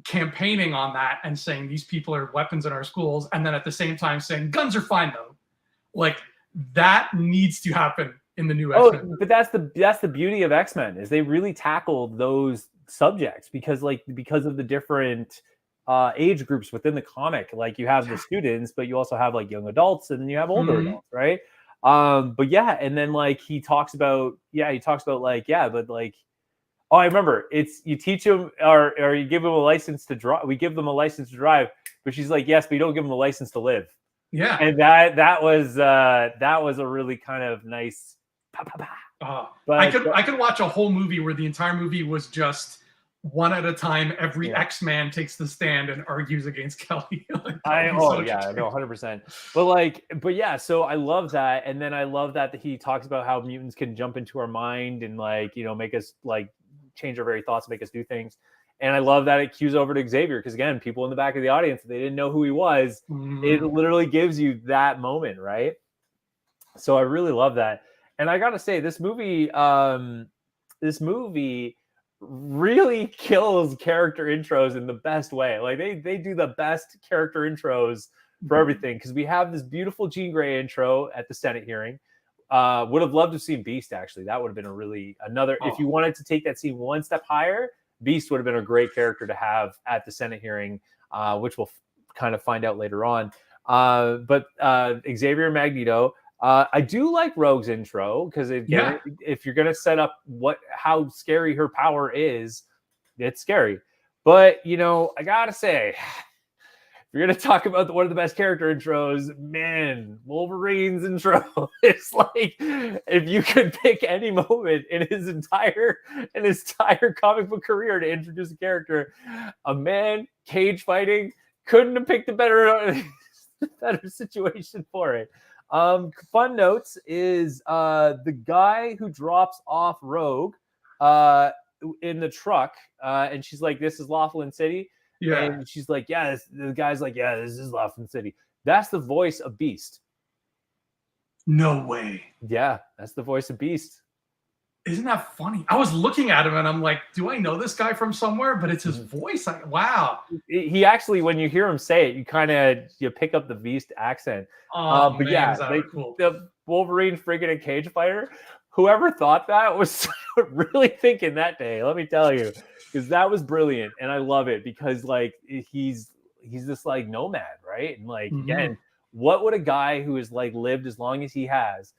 campaigning on that and saying these people are weapons in our schools, and then at the same time saying guns are fine though, like that needs to happen in the new X-Men. But that's the beauty of X-Men, is they really tackled those subjects because of the different age groups within the comic. Like you have the students, but you also have like young adults, and then you have older adults, right? But yeah, and then like he talks about like, yeah, but like, oh, I remember, it's you teach them or you give them a license to drive. We give them a license to drive, but she's like, yes, but you don't give them a license to live. Yeah. And that was a really kind of nice. But I could watch a whole movie where the entire movie was just one at a time. Every X-Man takes the stand and argues against Kelly. Like, 100%. But yeah, so I love that, and then I love that he talks about how mutants can jump into our mind and like, you know, make us like change our very thoughts, make us do things. And I love that it cues over to Xavier, because again, people in the back of the audience, if they didn't know who he was, it literally gives you that moment, right? So I really love that. And I gotta say, this movie really kills character intros in the best way. Like they do the best character intros for everything, because we have this beautiful Jean Grey intro at the Senate hearing. Would have loved to have seen Beast, actually. That would have been if you wanted to take that scene one step higher, Beast would have been a great character to have at the Senate hearing, which we'll kind of find out later on. But Xavier and Magneto, I do like Rogue's intro, because again, if you're gonna set up how scary her power is, it's scary. But you know, I gotta say, if you're gonna talk about one of the best character intros, man, Wolverine's intro is like, if you could pick any moment in his entire comic book career to introduce a character, a man cage fighting, couldn't have picked a better situation for it. Fun notes is the guy who drops off Rogue in the truck, and she's like, "This is Laughlin City." Yeah, and she's like, "Yeah." The guy's like, "Yeah, this is Laughlin City." That's the voice of Beast. No way. Yeah, that's the voice of Beast. Isn't that funny? I was looking at him and I'm like, do I know this guy from somewhere? But it's his voice. Wow. He actually, when you hear him say it, you pick up the Beast accent. But man, yeah, cool. The Wolverine friggin' a cage fighter. Whoever thought that was really thinking that day. Let me tell you, because that was brilliant, and I love it, because like he's this like nomad, right? And like again, what would a guy who has like lived as long as he has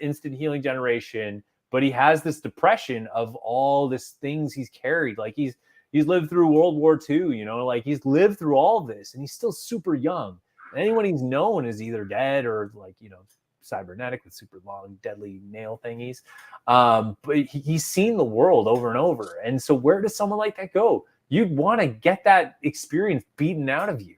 instant healing generation, but he has this depression of all this things he's carried. Like he's lived through World War II, you know, like he's lived through all this, and he's still super young. And anyone he's known is either dead or like, you know, cybernetic with super long, deadly nail thingies. But he's seen the world over and over. And so where does someone like that go? You'd want to get that experience beaten out of you.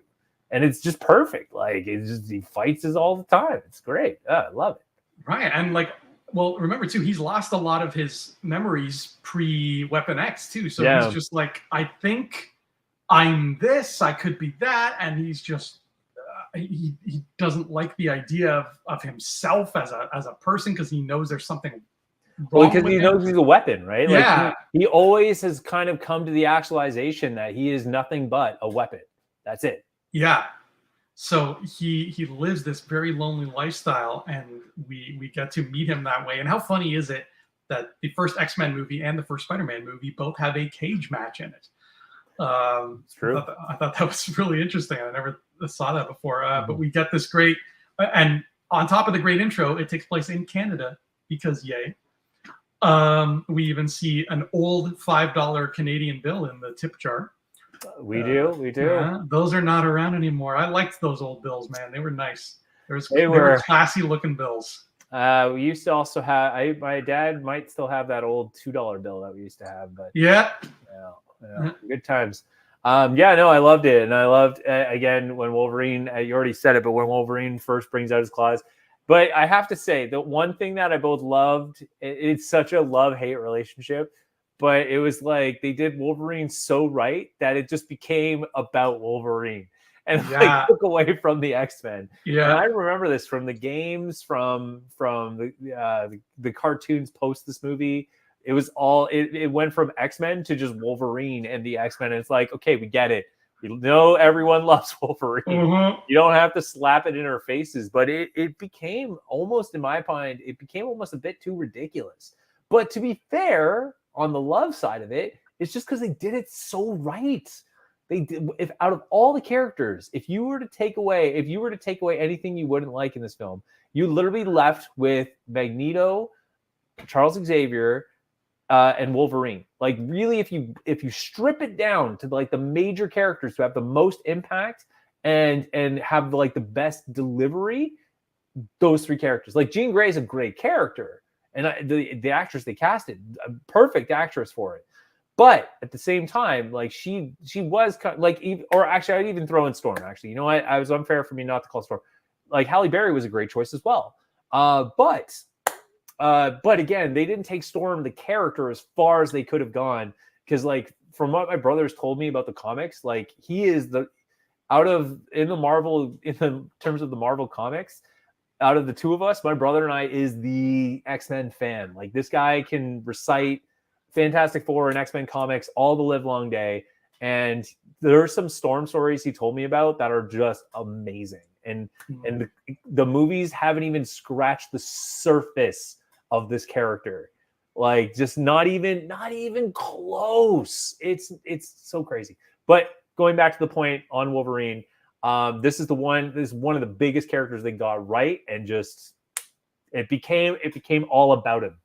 And it's just perfect. Like he fights us all the time. It's great. I love it. Right. And like, well, remember too, he's lost a lot of his memories pre-Weapon X too. So he's just like, I think I'm this, I could be that. And he's just, he doesn't like the idea of himself as a person, because he knows there's something wrong. Well, because he knows he's a weapon, right? Yeah. Like he always has kind of come to the actualization that he is nothing but a weapon. That's it. Yeah. So he lives this very lonely lifestyle, and we get to meet him that way. And how funny is it that the first X-Men movie and the first Spider-Man movie both have a cage match in it? It's true. I thought that was really interesting. I never saw that before. But we get this great, and on top of the great intro, it takes place in Canada, because yay. We even see an old $5 Canadian bill in the tip jar. We do. Yeah, those are not around anymore. I liked those old bills, man. They were nice. They were classy looking bills. We used to also have. My dad might still have that old $2 bill that we used to have, but yeah, good times. No, I loved it, and I loved again when Wolverine. You already said it, but when Wolverine first brings out his claws. But I have to say, the one thing that I both loved, it's such a love-hate relationship. But it was like they did Wolverine so right that it just became about Wolverine, and like took away from the X-Men. Yeah, and I remember this from the games, from the cartoons post this movie. It was all it went from X-Men to just Wolverine and the X-Men. And it's like, okay, we get it. We know everyone loves Wolverine. You don't have to slap it in our faces, but it became almost, in my mind, it became almost a bit too ridiculous. But to be fair, on the love side of it, it's just because they did it so right. They did, if out of all the characters, if you were to take away anything you wouldn't like in this film, you literally left with Magneto, Charles Xavier, and Wolverine. Like really, if you strip it down to like the major characters who have the most impact and have like the best delivery, those three characters. Like Jean Grey is a great character, and the actress they casted, a perfect actress for it. But at the same time, like she was like, or actually, I'd even throw in Storm. Actually, you know what? I was unfair for me not to call Storm. Like Halle Berry was a great choice as well. But again, they didn't take Storm, the character, as far as they could have gone. Because like from what my brothers told me about the comics, like he is in terms of the Marvel comics, out of the two of us, my brother and I is the X-Men fan. Like this guy can recite Fantastic Four and X-Men comics all the live long day. And there are some Storm stories he told me about that are just amazing. And the movies haven't even scratched the surface of this character. Like just not even close. It's so crazy. But going back to the point on Wolverine, this is one of the biggest characters they got right, and just it became all about him.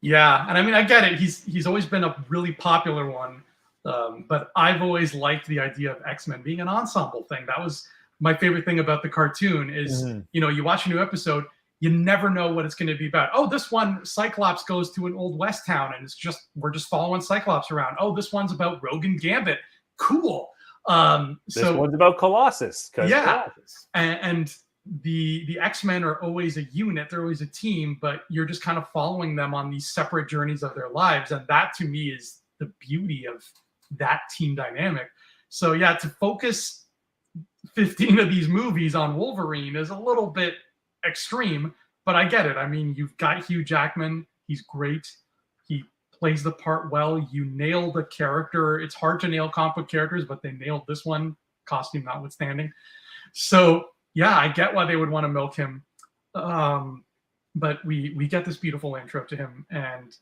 Yeah, and I mean, I get it. He's always been a really popular one, but I've always liked the idea of X-Men being an ensemble thing. That was my favorite thing about the cartoon. Is you watch a new episode, you never know what it's going to be about. Oh, this one Cyclops goes to an old West town, and we're just following Cyclops around. Oh, this one's about Rogue and Gambit. Cool. This one's about Colossus. Yeah, and the X-Men are always a unit, they're always a team, but you're just kind of following them on these separate journeys of their lives, and that to me is the beauty of that team dynamic. So yeah, to focus 15 of these movies on Wolverine is a little bit extreme, but I get it. I mean, you've got Hugh Jackman, he's great, he plays the part well, you nail the character. It's hard to nail comic book characters, but they nailed this one, costume notwithstanding. So yeah, I get why they would want to milk him. But we get this beautiful intro to him and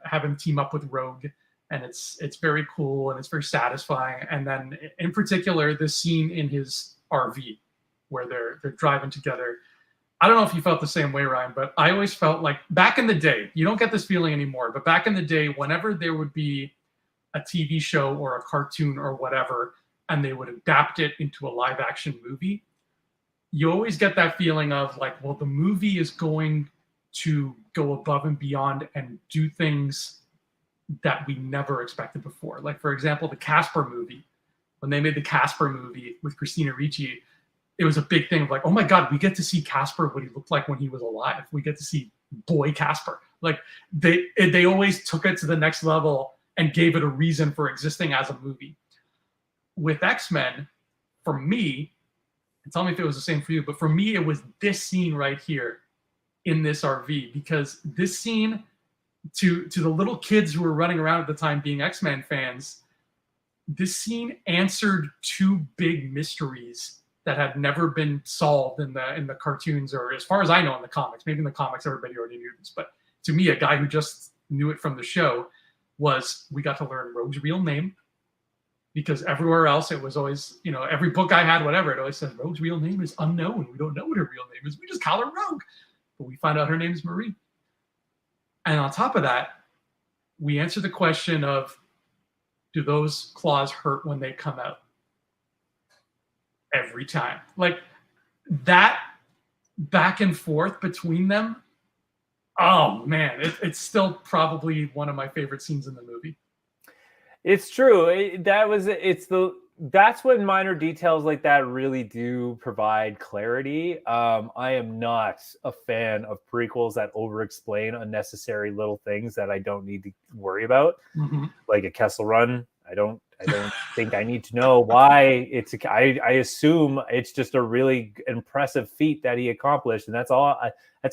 have him team up with Rogue, and it's very cool and it's very satisfying. And then in particular, this scene in his RV where they're driving together. I don't know if you felt the same way, Ryan, but I always felt like back in the day, you don't get this feeling anymore, but back in the day, whenever there would be a TV show or a cartoon or whatever, and they would adapt it into a live action movie, you always get that feeling of like, well, the movie is going to go above and beyond and do things that we never expected before. Like, for example, the Casper movie. When they made the Casper movie with Christina Ricci, it was a big thing of like, oh my God, we get to see Casper, what he looked like when he was alive. We get to see boy Casper. Like they always took it to the next level and gave it a reason for existing as a movie. With X-Men, for me, and tell me if it was the same for you, but for me, it was this scene right here in this RV, because this scene to the little kids who were running around at the time being X-Men fans, this scene answered two big mysteries that had never been solved in the cartoons, or as far as I know in the comics. Maybe in the comics everybody already knew this, but to me, a guy who just knew it from the show, was we got to learn Rogue's real name. Because everywhere else, it was always, every book I had, whatever, it always says Rogue's real name is unknown. We don't know what her real name is. We just call her Rogue. But we find out her name is Marie. And on top of that, we answer the question of, do those claws hurt when they come out? Every time. Like, that back and forth between them, oh man, it's still probably one of my favorite scenes in the movie. It's true. That's when minor details like that really do provide clarity. I am not a fan of prequels that over-explain unnecessary little things that I don't need to worry about. Mm-hmm. Like a Kessel Run. I don't think I need to know why I assume it's just a really impressive feat that he accomplished, and that's all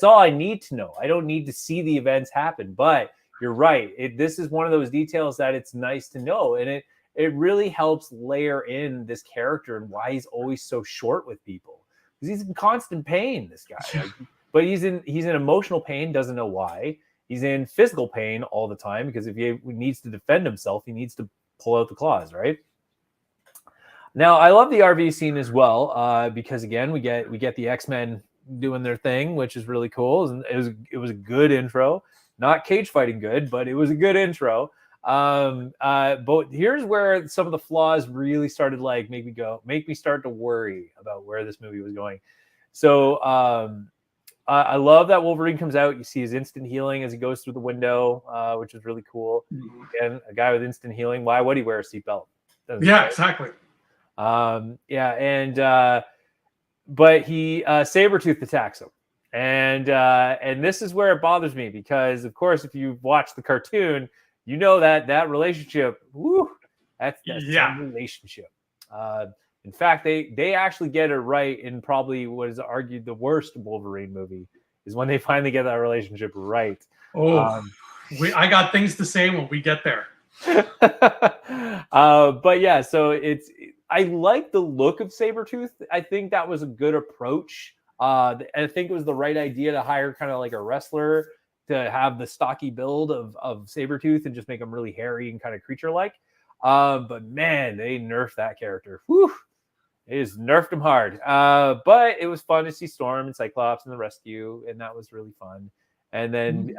I need to know. I don't need to see the events happen, but you're right. This is one of those details that it's nice to know, and it really helps layer in this character and why he's always so short with people, because he's in constant pain. This guy, but he's in emotional pain, doesn't know why. He's in physical pain all the time because if he needs to defend himself, he needs to pull out the claws, right? Now, I love the RV scene as well, because again, we get the X-Men doing their thing, which is really cool. And it was a good intro, not cage fighting good, but it was a good intro. But here's where some of the flaws really started, like make me start to worry about where this movie was going. So I love that Wolverine comes out. You see his instant healing as he goes through the window, which is really cool. Again, a guy with instant healing. Why would he wear a seatbelt? Yeah, exactly. But he Sabretooth attacks him. And this is where it bothers me, because of course, if you've watched the cartoon, you know that relationship, that's some relationship. In fact, they actually get it right in probably what is argued the worst Wolverine movie, is when they finally get that relationship right. I got things to say when we get there. But yeah, so I like the look of Sabretooth. I think that was a good approach. I think it was the right idea to hire kind of like a wrestler to have the stocky build of Sabretooth and just make him really hairy and kind of creature-like. But man, they nerfed that character. Whew. They just nerfed him hard. But it was fun to see Storm and Cyclops and the rescue, and that was really fun. And then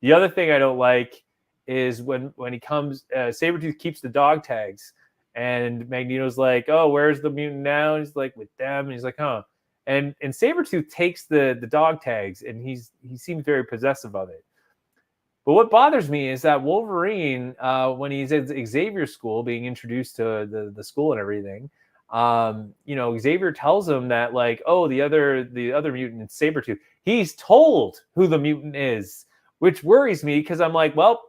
the other thing I don't like is when he comes, Sabretooth keeps the dog tags, and Magneto's like, "Oh, where's the mutant now?" And he's like, "With them." And he's like, "Huh." And Sabretooth takes the dog tags, and he seems very possessive of it. But what bothers me is that Wolverine, when he's at Xavier's school, being introduced to the school and everything, Xavier tells him that, like, oh, the other mutant is Sabretooth. He's told who the mutant is, which worries me, because I'm like, well,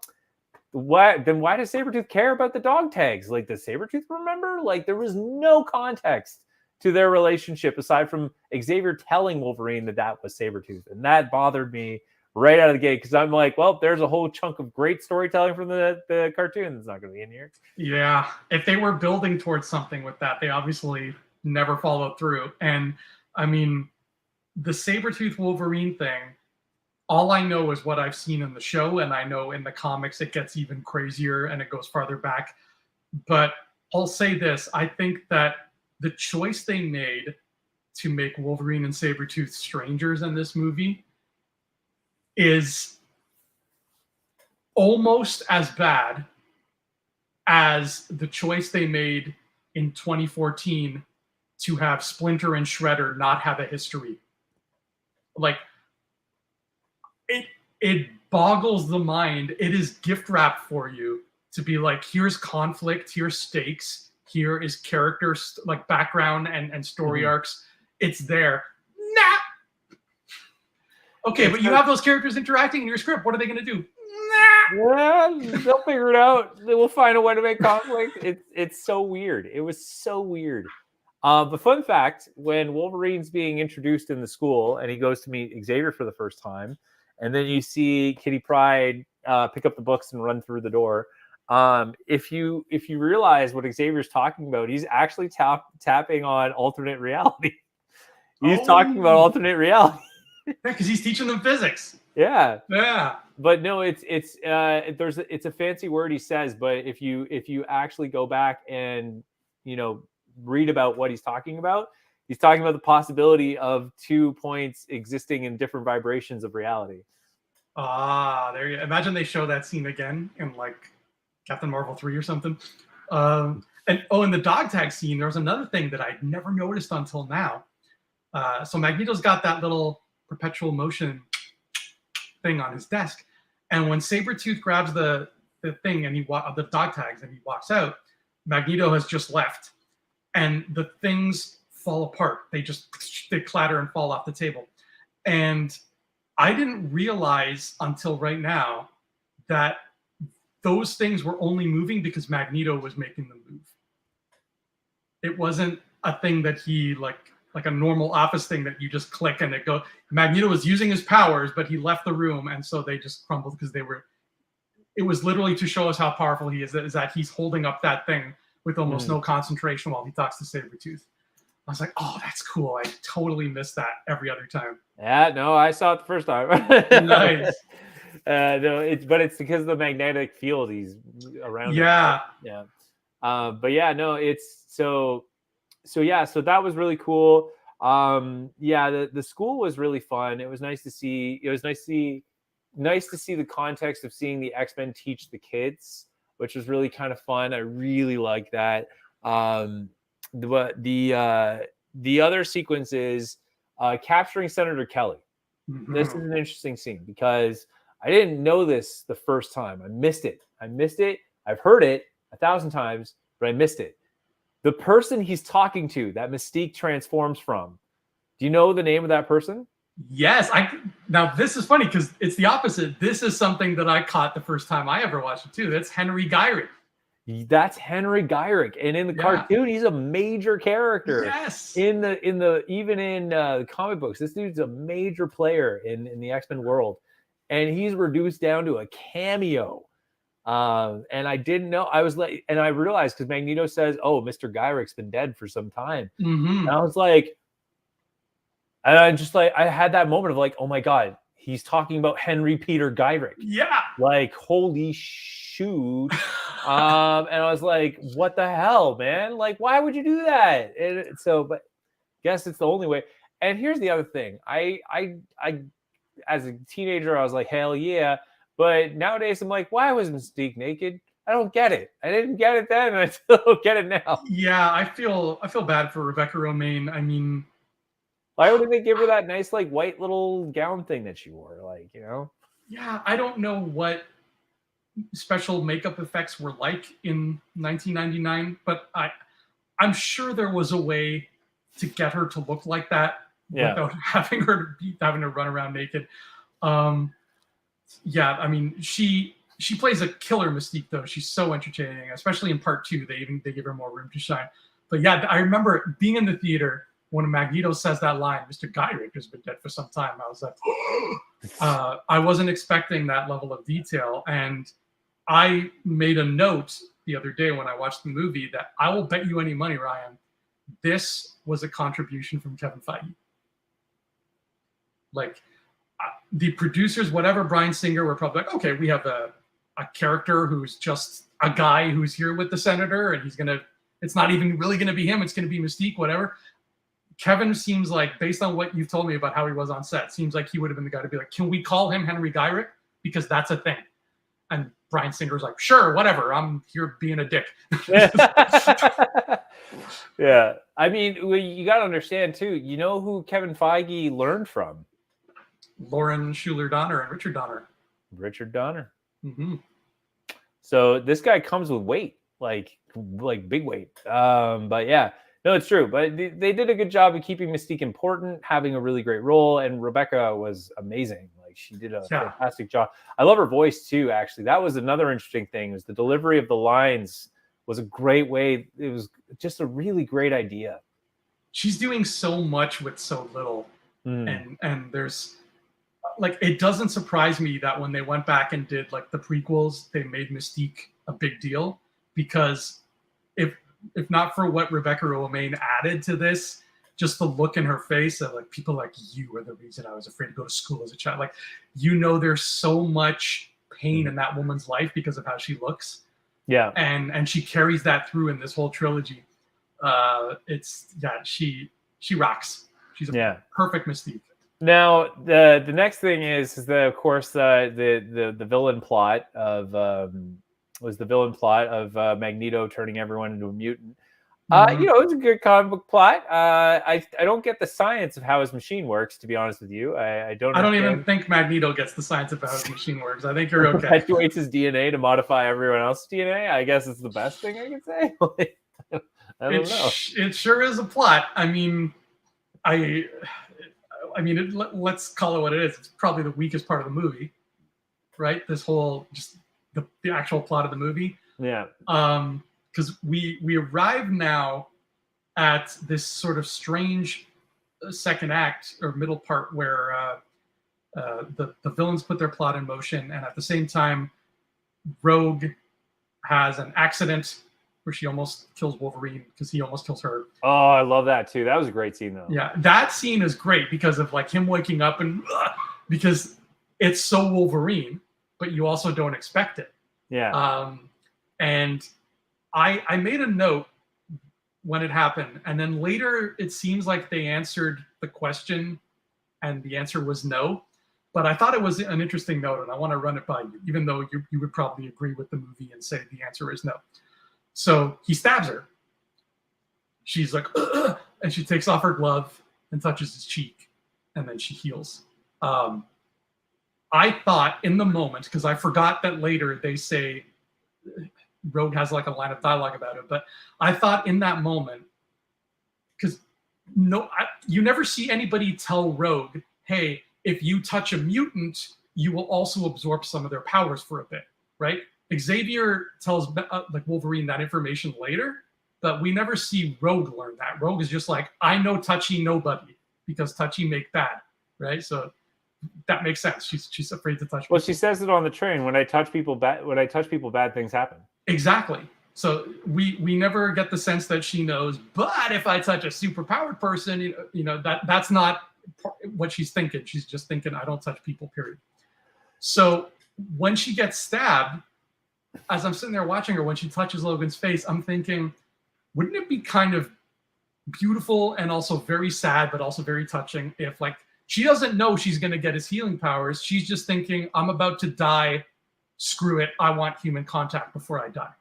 why does Sabretooth care about the dog tags? Like, does Sabretooth remember? Like, there was no context to their relationship aside from Xavier telling Wolverine that was Sabretooth. And that bothered me right out of the gate, because I'm like, well, there's a whole chunk of great storytelling from the cartoon that's not going to be in here. Yeah, if they were building towards something with that, they obviously never followed through. And I mean, the Sabretooth Wolverine thing, all I know is what I've seen in the show, and I know in the comics it gets even crazier and it goes farther back. But I'll say this, I think that the choice they made to make Wolverine and Sabretooth strangers in this movie is almost as bad as the choice they made in 2014 to have Splinter and Shredder not have a history. Like, it boggles the mind. It is gift wrap for you to be like, here's conflict, here's stakes, here is characters, like background and story arcs. It's there. Nah. Okay, but you have those characters interacting in your script. What are they going to do? Yeah, they'll figure it out. They will find a way to make conflict. It's so weird. It was so weird. But fun fact, when Wolverine's being introduced in the school and he goes to meet Xavier for the first time, and then you see Kitty Pryde pick up the books and run through the door. If you realize what Xavier's talking about, he's actually tapping on alternate reality. He's talking about alternate reality. Yeah, because he's teaching them physics. Yeah. Yeah. But no, it's a fancy word he says, but if you actually go back and read about what he's talking about the possibility of 2 points existing in different vibrations of reality. There you imagine they show that scene again in like Captain Marvel 3 or something. And in the dog tag scene, there was another thing that I'd never noticed until now. So Magneto's got that little perpetual motion thing on his desk, and when Sabretooth grabs the thing and the dog tags and he walks out, Magneto has just left, and the things fall apart. They clatter and fall off the table. And I didn't realize until right now that those things were only moving because Magneto was making them move. It wasn't a thing that he like a normal office thing that you just click and it goes. Magneto was using his powers, but he left the room, and so they just crumbled because it was literally to show us how powerful he is that he's holding up that thing with almost no concentration while he talks to Sabretooth. I was like, oh, that's cool. I totally missed that every other time. Yeah, no, I saw it the first time. Nice. No, it's because of the magnetic field he's around. Yeah. Yeah. But yeah, no, it's so yeah, so that was really cool. Yeah, the school was really fun. It was nice to see. It was nice to see the context of seeing the X-Men teach the kids, which was really kind of fun. I really like that. The other sequence is capturing Senator Kelly. This is an interesting scene because I didn't know this the first time. I missed it. I've heard it 1,000 times, but I missed it. The person he's talking to, that Mystique transforms from, do you know the name of that person? Yes. Now, this is funny because it's the opposite. This is something that I caught the first time I ever watched it too. That's Henry Gyrick. That's Henry Gyrick, and in the cartoon, he's a major character. Yes. Even in the comic books, this dude's a major player in the X-Men world, and he's reduced down to a cameo. And I didn't know. I was like, and I realized because Magneto says, "Oh, Mr. Gyrick's been dead for some time," and I was like, and I just like I had that moment of like, "Oh my god, he's talking about Henry Peter Gyrick." Yeah. Like, holy shoot. And I was like, what the hell, man? Like, why would you do that? And so, but I guess it's the only way. And here's the other thing. I as a teenager, I was like, hell yeah. But nowadays I'm like, why was Mystique naked? I don't get it. I didn't get it then, and I still don't get it now. Yeah, I feel bad for Rebecca Romaine. I mean, why wouldn't they give her that nice like white little gown thing that she wore? Like, you know? Yeah, I don't know what special makeup effects were like in 1999, but I'm sure there was a way to get her to look like that without having her run around naked. Yeah, I mean, she plays a killer Mystique though. She's so entertaining, especially in part 2. They give her more room to shine. But yeah, I remember being in the theater when Magneto says that line, "Mr. Gyrick has been dead for some time." I was like, I wasn't expecting that level of detail, and I made a note the other day when I watched the movie that I will bet you any money, Ryan, this was a contribution from Kevin Feige. Like, the producers, whatever, Bryan Singer, were probably like, okay, we have a character who's just a guy who's here with the Senator, and it's not even really gonna be him, it's gonna be Mystique, whatever. Kevin seems like, based on what you've told me about how he was on set, seems like he would have been the guy to be like, can we call him Henry Gyrick? Because that's a thing. And Bryan Singer's like, sure, whatever. I'm here being a dick. Yeah. I mean, you got to understand, too, you know who Kevin Feige learned from? Lauren Shuler Donner and Richard Donner. Richard Donner. Mm-hmm. So this guy comes with weight, like big weight. But yeah, no, it's true. But they did a good job of keeping Mystique important, having a really great role. And Rebecca was amazing. She did a fantastic job. I love her voice too, actually. That was another interesting thing, was the delivery of the lines was a great way. It was just a really great idea. She's doing so much with so little. And there's like, it doesn't surprise me that when they went back and did like the prequels, they made Mystique a big deal, because if not for what Rebecca Romaine added to this, just the look in her face of like, people like you are the reason I was afraid to go to school as a child. Like, there's so much pain in that woman's life because of how she looks. Yeah. And she carries that through in this whole trilogy. She rocks. She's a perfect Mystique. Now the next thing is of course the villain plot of Magneto turning everyone into a mutant. It's a good comic book plot. I don't get the science of how his machine works, to be honest with you. I don't even think Magneto gets the science of how his machine works. I think you're okay. Perpetuates his DNA to modify everyone else's DNA. I guess it's the best thing I can say. I don't know. It sure is a plot. I mean, let's call it what it is. It's probably the weakest part of the movie, right? This whole, just the actual plot of the movie. Yeah. Because we arrive now at this sort of strange second act or middle part where the villains put their plot in motion, and at the same time, Rogue has an accident where she almost kills Wolverine because he almost kills her. Oh, I love that too. That was a great scene though. Yeah, that scene is great because of like him waking up and because it's so Wolverine, but you also don't expect it. Yeah. And I made a note when it happened, and then later it seems like they answered the question, and the answer was no. But I thought it was an interesting note, and I want to run it by you, even though you would probably agree with the movie and say the answer is no. So he stabs her. She's like, ugh, and she takes off her glove and touches his cheek, and then she heals. I thought in the moment, because I forgot that later they say, Rogue has like a line of dialogue about it, but I thought in that moment, because you never see anybody tell Rogue, hey, if you touch a mutant, you will also absorb some of their powers for a bit, right? Xavier tells like Wolverine that information later, but we never see Rogue learn that. Rogue is just like, I know touchy nobody because touchy make bad, right? So that makes sense. She's afraid to touch people. Well, she says it on the train. When I touch people, bad things happen. Exactly. So we never get the sense that she knows. But if I touch a superpowered person, that's not what she's thinking. She's just thinking, I don't touch people. Period. So when she gets stabbed, as I'm sitting there watching her, when she touches Logan's face, I'm thinking, wouldn't it be kind of beautiful and also very sad, but also very touching if like she doesn't know she's going to get his healing powers. She's just thinking, I'm about to die. Screw it. I want human contact before I die.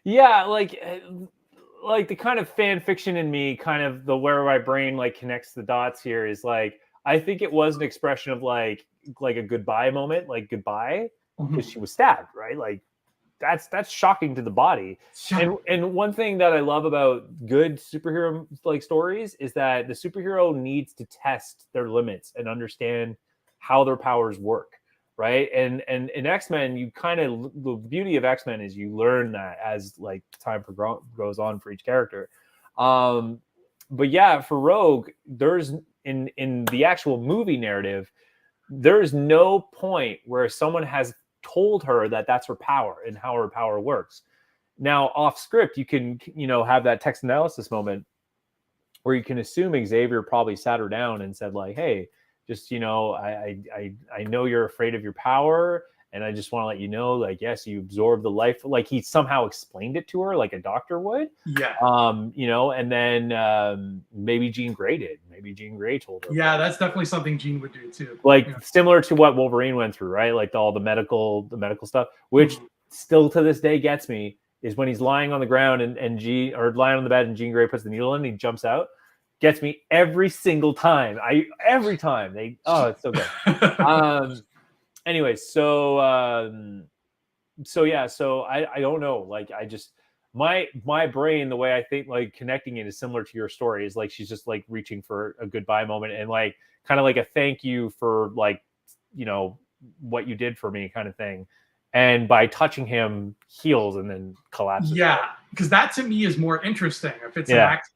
Yeah, like the kind of fan fiction in me, kind of the where my brain like connects the dots here is like, I think it was an expression of like a goodbye moment, like goodbye, because she was stabbed, right? Like that's shocking to the body. And one thing that I love about good superhero like stories is that the superhero needs to test their limits and understand how their powers work, right? And in X-Men, you kind of, the beauty of X-Men is you learn that as like time goes on for each character. But yeah, for Rogue, there's in the actual movie narrative, there's no point where someone has told her that that's her power and how her power works. Now, off script, you can, have that text analysis moment where you can assume Xavier probably sat her down and said like, hey, just, I know you're afraid of your power. And I just want to let you know, like, yes, you absorb the life. Like he somehow explained it to her like a doctor would. Yeah. And then maybe Jean Grey did. Maybe Jean Grey told her. Yeah, that's definitely something Jean would do too. Like similar to what Wolverine went through, right? Like all the medical stuff, which still to this day gets me, is when he's lying on the ground or lying on the bed and Jean Grey puts the needle in and he jumps out. Gets me every single time. It's so good. Anyway, so I don't know. Like I just my brain, the way I think, like connecting it is similar to your story. Is like she's just like reaching for a goodbye moment and like kind of like a thank you for like what you did for me kind of thing. And by touching him, heals and then collapses. Yeah, because that to me is more interesting if it's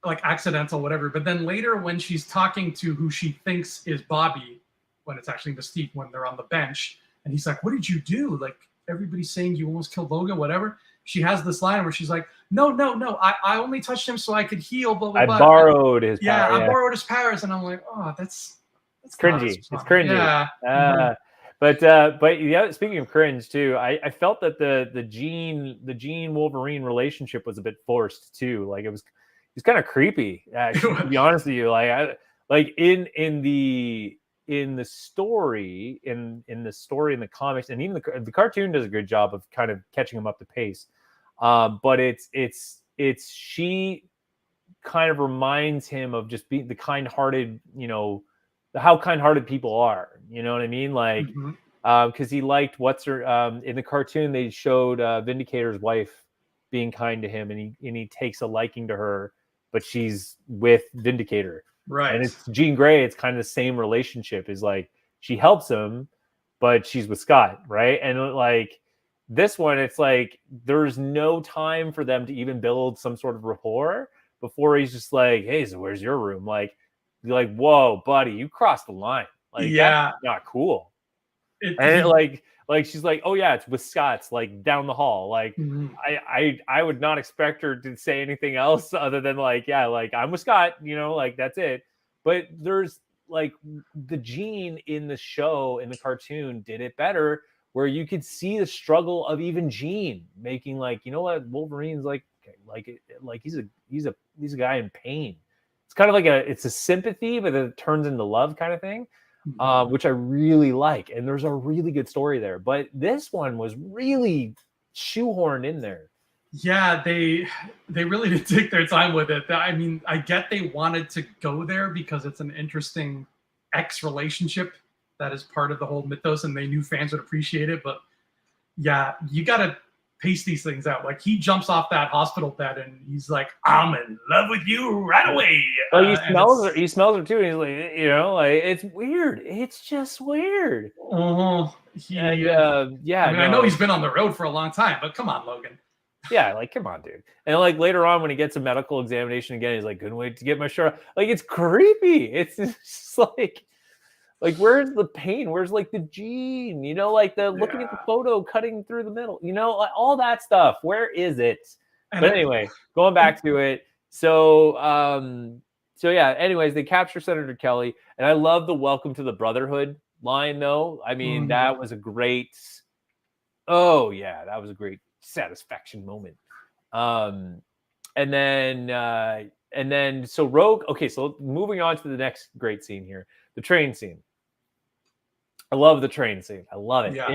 like accidental, whatever. But then later when she's talking to who she thinks is Bobby, when it's actually Mystique, when they're on the bench, and he's like, what did you do? Like, everybody's saying you almost killed Logan, whatever. She has this line where she's like, no, I only touched him so I could heal, blah, blah, blah. I borrowed his power. Yeah, I borrowed his powers. And I'm like, oh, that's cringy. It's cringy. Yeah. But yeah, speaking of cringe too, I felt that the Jean Wolverine relationship was a bit forced too. Like it's kind of creepy. To be honest with you, in the story, in the comics, and even the cartoon does a good job of kind of catching them up to pace. But it's she kind of reminds him of just being the kind-hearted, how kind-hearted people are. You know what I mean? Like, because he liked in the cartoon they showed Vindicator's wife being kind to him, and he takes a liking to her, but she's with Vindicator. Right. And it's Jean Grey. It's kind of the same relationship. Is like she helps him, but she's with Scott, right? And like this one, it's like there's no time for them to even build some sort of rapport before he's just like, "Hey, so where's your room?" Like, you're like, "Whoa, buddy, you crossed the line." Like, that's not cool. Like she's like, "Oh yeah, it's with Scott's like down the hall." Like, I would not expect her to say anything else other than like, "Yeah, like I'm with Scott," like that's it. But there's like the Jean in the show, in the cartoon, did it better, where you could see the struggle of even Jean making like, you know what, Wolverine's like he's a guy in pain. It's kind of like it's a sympathy, but then it turns into love kind of thing, which I really like. And there's a really good story there. But this one was really shoehorned in there. Yeah, they really did take their time with it. I mean, I get they wanted to go there because it's an interesting ex relationship that is part of the whole mythos, and they knew fans would appreciate it. But yeah, you got to pace these things out. Like, he jumps off that hospital bed and he's like, "I'm in love with you right away." Well, he smells her. He smells her too, and he's like, you know, like it's weird. It's just weird. Yeah. I mean, I know he's been on the road for a long time, but come on, Logan. Yeah, like, come on, dude. And like later on when he gets a medical examination again, he's like, couldn't wait to get my shirt. Like, it's creepy. It's just like where's the pain? Where's like the gene? You know, like the looking at the photo cutting through the middle, you know, like all that stuff. Where is it? But anyway, going back to it. So yeah, anyways, they capture Senator Kelly, and I love the welcome to the Brotherhood line though. I mean, that was a great satisfaction moment. And then so Rogue, okay, so moving on to the next great scene here, the train scene. I love the train scene. I love it. Yeah.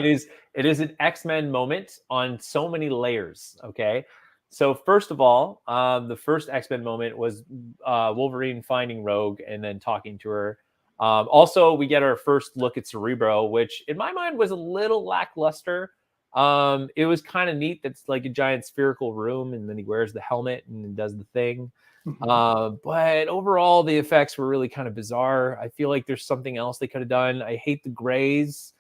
It is an X-Men moment on so many layers. Okay. So first of all, the first X-Men moment was Wolverine finding Rogue and then talking to her. Also, we get our first look at Cerebro, which in my mind was a little lackluster. It was kind of neat. That's like a giant spherical room, and then he wears the helmet and does the thing. But overall, the effects were really kind of bizarre. I feel like there's something else they could have done. I hate the grays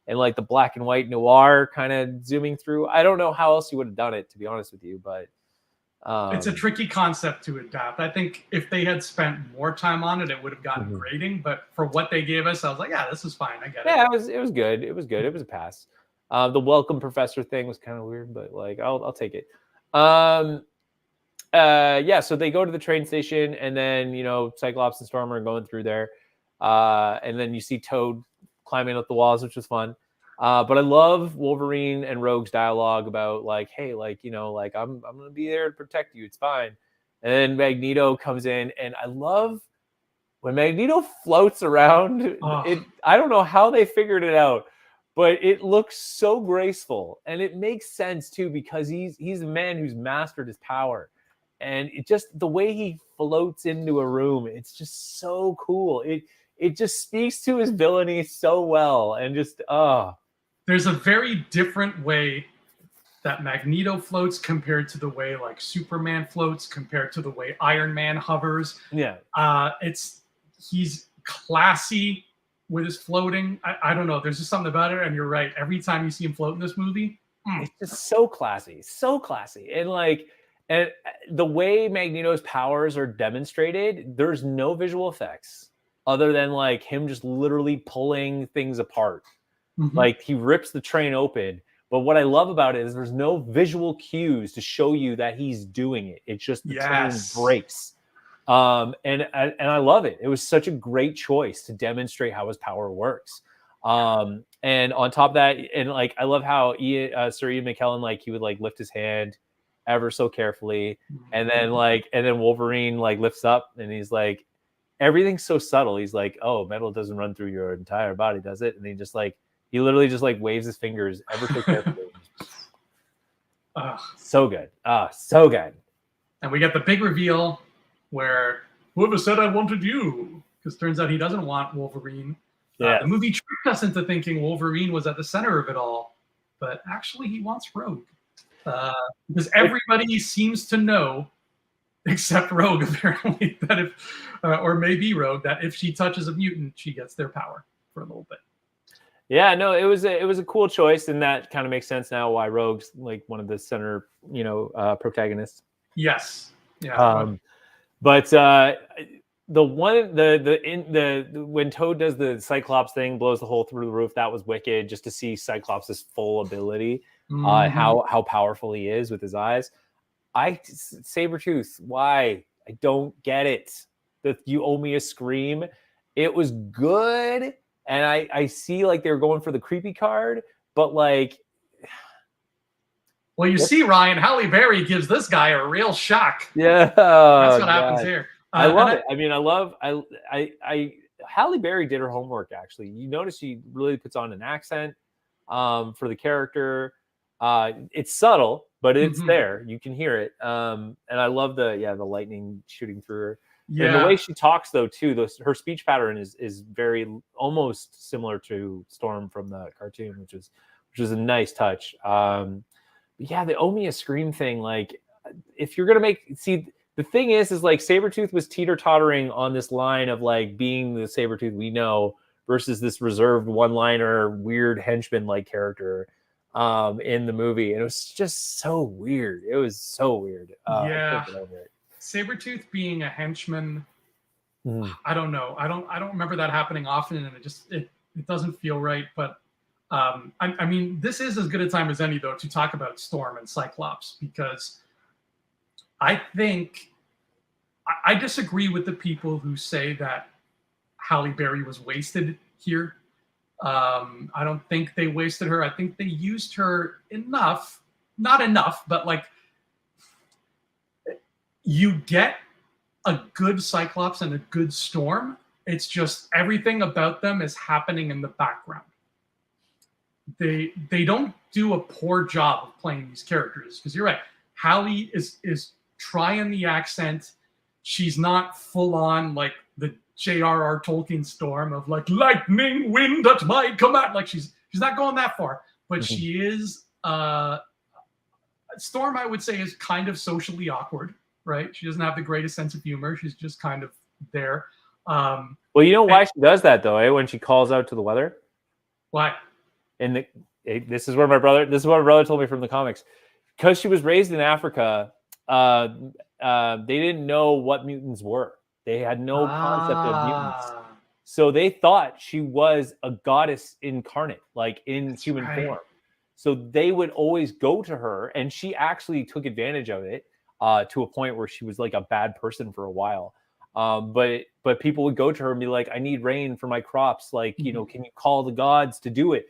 and like the black and white noir kind of zooming through. I don't know how else you would have done it, to be honest with you, but it's a tricky concept to adapt. I think if they had spent more time on it, it would have gotten grading. But for what they gave us, I was like, yeah, this is fine. I get it. Yeah, it was good. It was good. It was a pass. The welcome professor thing was kind of weird, but like I'll take it. Yeah, so they go to the train station, and then you know Cyclops and Storm are going through there, and then you see Toad climbing up the walls, which was fun. But I love Wolverine and Rogue's dialogue about like, hey, like, you know, like I'm gonna be there to protect you. It's fine. And then Magneto comes in, and I love when Magneto floats around. I don't know how they figured it out, but it looks so graceful, and it makes sense too because he's a man who's mastered his power, and it just the way he floats into a room, it's just so cool. It just speaks to his villainy so well, and just there's a very different way that Magneto floats compared to the way like Superman floats, compared to the way Iron Man hovers. Yeah, he's classy with his floating. I don't know. There's just something about it, and you're right. Every time you see him float in this movie, it's just so classy, and the way Magneto's powers are demonstrated, there's no visual effects other than like him just literally pulling things apart. Like he rips the train open. But what I love about it is there's no visual cues to show you that he's doing it. It's just the train breaks. And I love it. It was such a great choice to demonstrate how his power works. And on top of that, and like I love how Sir Ian McKellen, like he would like lift his hand ever so carefully, and then Wolverine like lifts up and he's like, everything's so subtle. He's like, oh, metal doesn't run through your entire body, does it? And he literally just like waves his fingers ever so carefully. So good. So good. And we get the big reveal where whoever said I wanted you, because turns out he doesn't want Wolverine. The movie tricked us into thinking Wolverine was at the center of it all, but actually he wants Rogue. Because everybody seems to know, except Rogue apparently, that if, or maybe Rogue, that if she touches a mutant, she gets their power for a little bit. Yeah, no, it was a cool choice, and that kind of makes sense now why Rogue's like one of the center, protagonists. Yes. Yeah. But when Toad does the Cyclops thing, blows the hole through the roof, that was wicked. Just to see Cyclops' full ability, how powerful he is with his eyes. Sabretooth, why? I don't get it. That you owe me a scream. It was good. And I see like they were going for the creepy card, but like, well, you see, Ryan, Halle Berry gives this guy a real shock. Yeah, that's what happens here. I love it. I mean, I Halle Berry did her homework. Actually, you notice she really puts on an accent for the character. It's subtle, but it's there. You can hear it. And I love the lightning shooting through her. Yeah. And the way she talks, though, too, her speech pattern is very almost similar to Storm from the cartoon, which is a nice touch. But yeah, the owe me a scream thing. Like, if you're gonna the thing is like Sabretooth was teeter-tottering on this line of like being the Sabretooth we know versus this reserved one-liner, weird henchman-like character in the movie, and it was just so weird. It was so weird. Yeah. Sabretooth being a henchman, I don't know. I don't remember that happening often, and it doesn't feel right. But I mean, this is as good a time as any, though, to talk about Storm and Cyclops, because I think I disagree with the people who say that Halle Berry was wasted here. I don't think they wasted her. I think they used her enough, not enough, but like, you get a good Cyclops and a good Storm. It's just everything about them is happening in the background. They don't do a poor job of playing these characters, because you're right. Halle is trying the accent. She's not full on like the J.R.R. Tolkien Storm of like lightning, wind at my command. Like she's not going that far, but she is. Storm, I would say, is kind of socially awkward. Right? She doesn't have the greatest sense of humor. She's just kind of there. Well, you know why she does that, though, when she calls out to the weather? Why? And this is what my brother told me from the comics. Because she was raised in Africa, they didn't know what mutants were. They had no concept of mutants. So they thought she was a goddess incarnate, like in human form. So they would always go to her, and she actually took advantage of it. To a point where she was like a bad person for a while. But people would go to her and be like, I need rain for my crops. Like, can you call the gods to do it?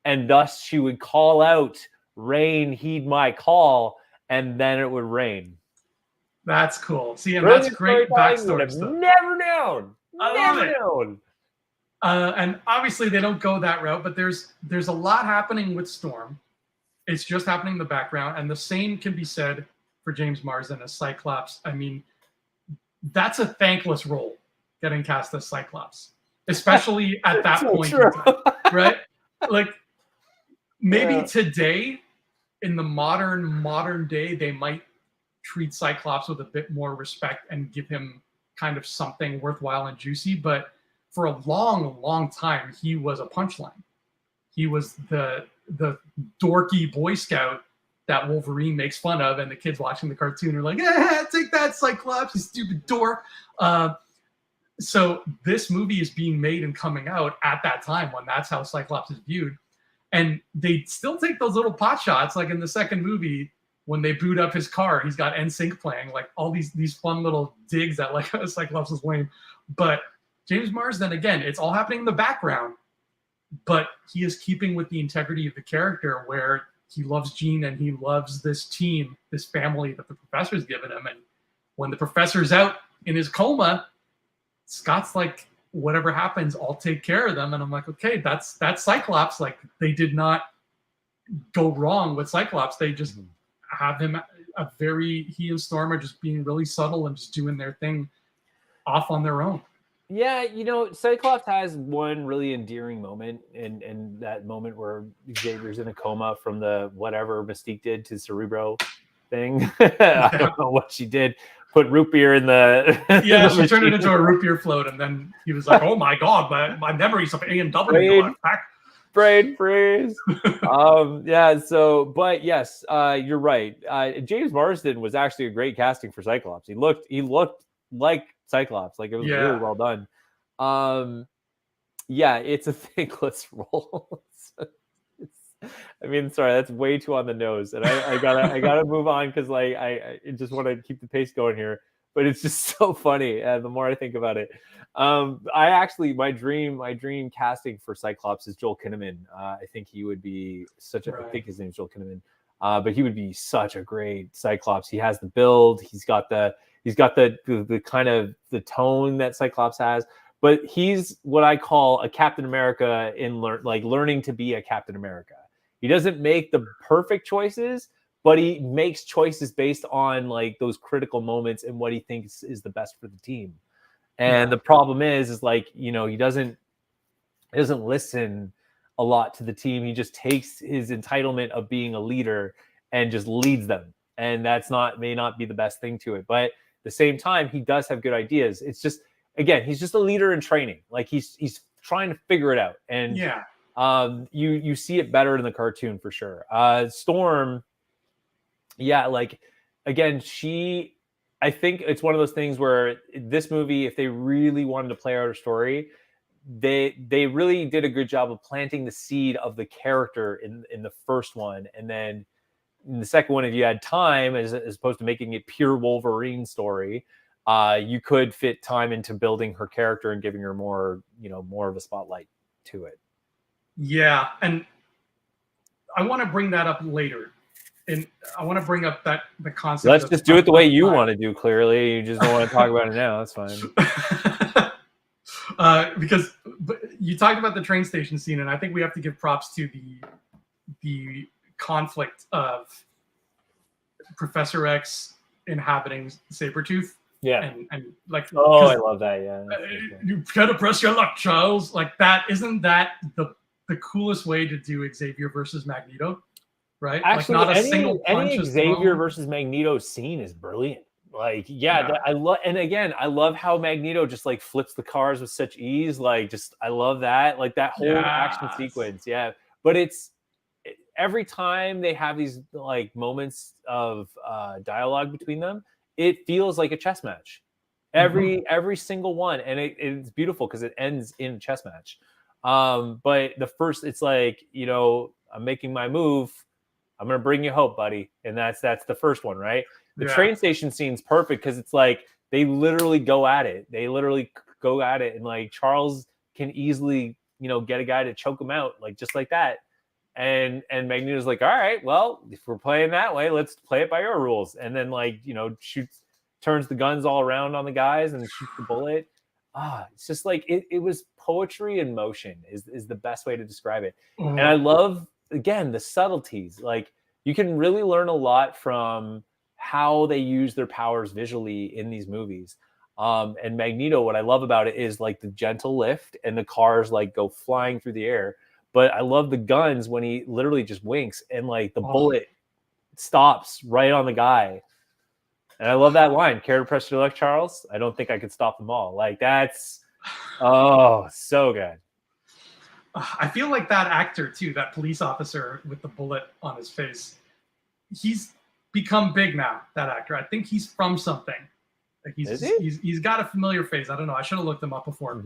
And thus she would call out, rain, heed my call, and then it would rain. That's cool. See, and that's great backstory stuff. Never known. Never known. And obviously they don't go that route, but there's a lot happening with Storm. It's just happening in the background. And the same can be said for James Marsden as Cyclops. I mean, that's a thankless role, getting cast as Cyclops, especially at that point in time, right? Like, maybe today, in the modern day, they might treat Cyclops with a bit more respect and give him kind of something worthwhile and juicy. But for a long time, he was a punchline. He was the dorky Boy Scout that Wolverine makes fun of, and the kids watching the cartoon are like, take that, Cyclops, you stupid dork. So this movie is being made and coming out at that time when that's how Cyclops is viewed. And they still take those little pot shots, like in the second movie, when they boot up his car, he's got NSYNC playing, like all these fun little digs at like Cyclops is lame. But James Marsden, again, it's all happening in the background, but he is keeping with the integrity of the character, where he loves Jean and he loves this team, this family that the professor's given him. And when the professor's out in his coma, Scott's like, whatever happens, I'll take care of them. And I'm like, okay, that's Cyclops. Like, they did not go wrong with Cyclops. They just have him he and Storm are just being really subtle and just doing their thing off on their own. Yeah, Cyclops has one really endearing moment, and that moment where Xavier's in a coma from the whatever Mystique did to Cerebro thing. I don't know what she did. Put root beer in the she turned it into a root beer float, and then he was like, "Oh my god, my memories of A&W brain freeze." But yes, you're right. James Marsden was actually a great casting for Cyclops. He looked like Cyclops. Like, it was really well done. It's a thankless role. I mean, sorry, that's way too on the nose, and I gotta move on because I just want to keep the pace going here. but it's just so funny. The more I think about it, I actually my dream casting for Cyclops is Joel Kinnaman. I think he would be such a. I think his name is Joel Kinnaman. But he would be such a great Cyclops. He has the build. He's got the kind of the tone that Cyclops has. But he's what I call a Captain America in learning to be a Captain America. He doesn't make the perfect choices, but he makes choices based on like those critical moments and what he thinks is the best for the team. And the problem is like, you know, he doesn't listen a lot to the team. He just takes his entitlement of being a leader and just leads them. And may not be the best thing to it. But at the same time, he does have good ideas. It's just, again, he's just a leader in training. Like he's trying to figure it out. And you see it better in the cartoon for sure. Storm, like again, I think it's one of those things where this movie, if they really wanted to play out a story, they really did a good job of planting the seed of the character in the first one, and then in the second one, if you had time, as opposed to making it pure Wolverine story, you could fit time into building her character and giving her more of a spotlight to it. Yeah, and I want to bring that up later. And I want to bring up the concept. Let's just do it the way you want to do. Clearly, you just don't want to talk about it now. That's fine. Because you talked about the train station scene, and I think we have to give props to the conflict of Professor X inhabiting Sabretooth. Yeah. And like, I love that. Yeah. You gotta press your luck, Charles. Like that, isn't that the coolest way to do Xavier versus Magneto? Right? Actually, like not a single punch any Xavier versus Magneto scene is brilliant. Like, I love how Magneto just like flips the cars with such ease. Like, I love that. Like that whole action sequence. Yeah. But every time they have these like moments of dialogue between them, it feels like a chess match. Every single one. And it's beautiful because it ends in a chess match. But the first, it's like, I'm making my move. I'm going to bring you hope, buddy. And that's the first one, right? The train station scene's perfect because it's like they literally go at it. And like Charles can easily, get a guy to choke him out, like just like that. And Magneto's like, all right, well, if we're playing that way, let's play it by your rules. And then like, turns the guns all around on the guys and shoots the bullet. It's just like it was poetry in motion is the best way to describe it. And I love, again, the subtleties. Like you can really learn a lot from how they use their powers visually in these movies. And Magneto, what I love about it is like the gentle lift and the cars like go flying through the air. But I love the guns when he literally just winks and like the bullet stops right on the guy. And I love that line, care to press your luck, Charles? I don't think I could stop them all. Like that's, so good. I feel like that actor too, that police officer with the bullet on his face, he's become big now, that actor. I think he's from something. Like he's got a familiar face. I don't know. I should have looked him up before.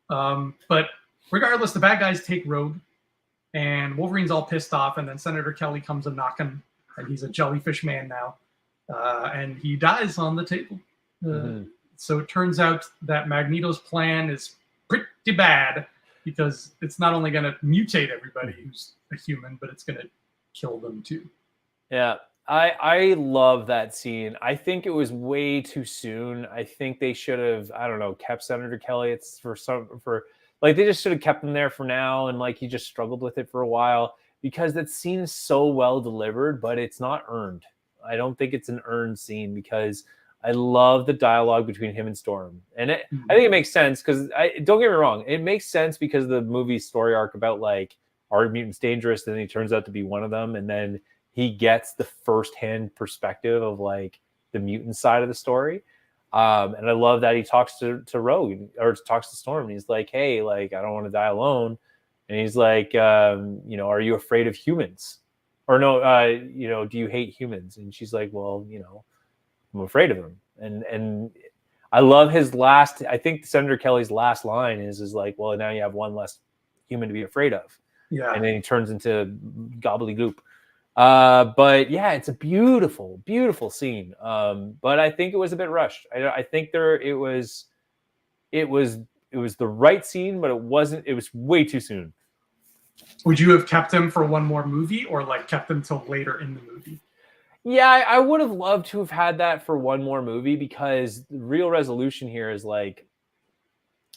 But regardless, the bad guys take Rogue, and Wolverine's all pissed off, and then Senator Kelly comes a knocking, and he's a jellyfish man now. And he dies on the table. So it turns out that Magneto's plan is pretty bad, because it's not only going to mutate everybody who's a human, but it's going to kill them too. Yeah, I love that scene. I think it was way too soon. I think they should have, I don't know, kept Senator Kelly. They just should have kept him there for now, and like he just struggled with it for a while, because that scene is so well delivered, but it's not earned. I don't think it's an earned scene, because I love the dialogue between him and Storm. And I think it makes sense, because don't get me wrong, it makes sense because of the movie's story arc about like, are mutants dangerous? And then he turns out to be one of them. And then he gets the firsthand perspective of like the mutant side of the story. And I love that he talks to Rogue, or talks to Storm. And he's like, hey, like, I don't want to die alone. And he's like, are you afraid of humans? Or no, do you hate humans? And she's like, well, I'm afraid of them. And I love his last, I think Senator Kelly's last line is like, well, now you have one less human to be afraid of. Yeah. And then he turns into gobbledygook. But yeah, it's a beautiful, beautiful scene. But I think it was a bit rushed. I think it was the right scene, but it wasn't. It was way too soon. Would you have kept him for one more movie, or like kept him till later in the movie? Yeah, I would have loved to have had that for one more movie, because the real resolution here is like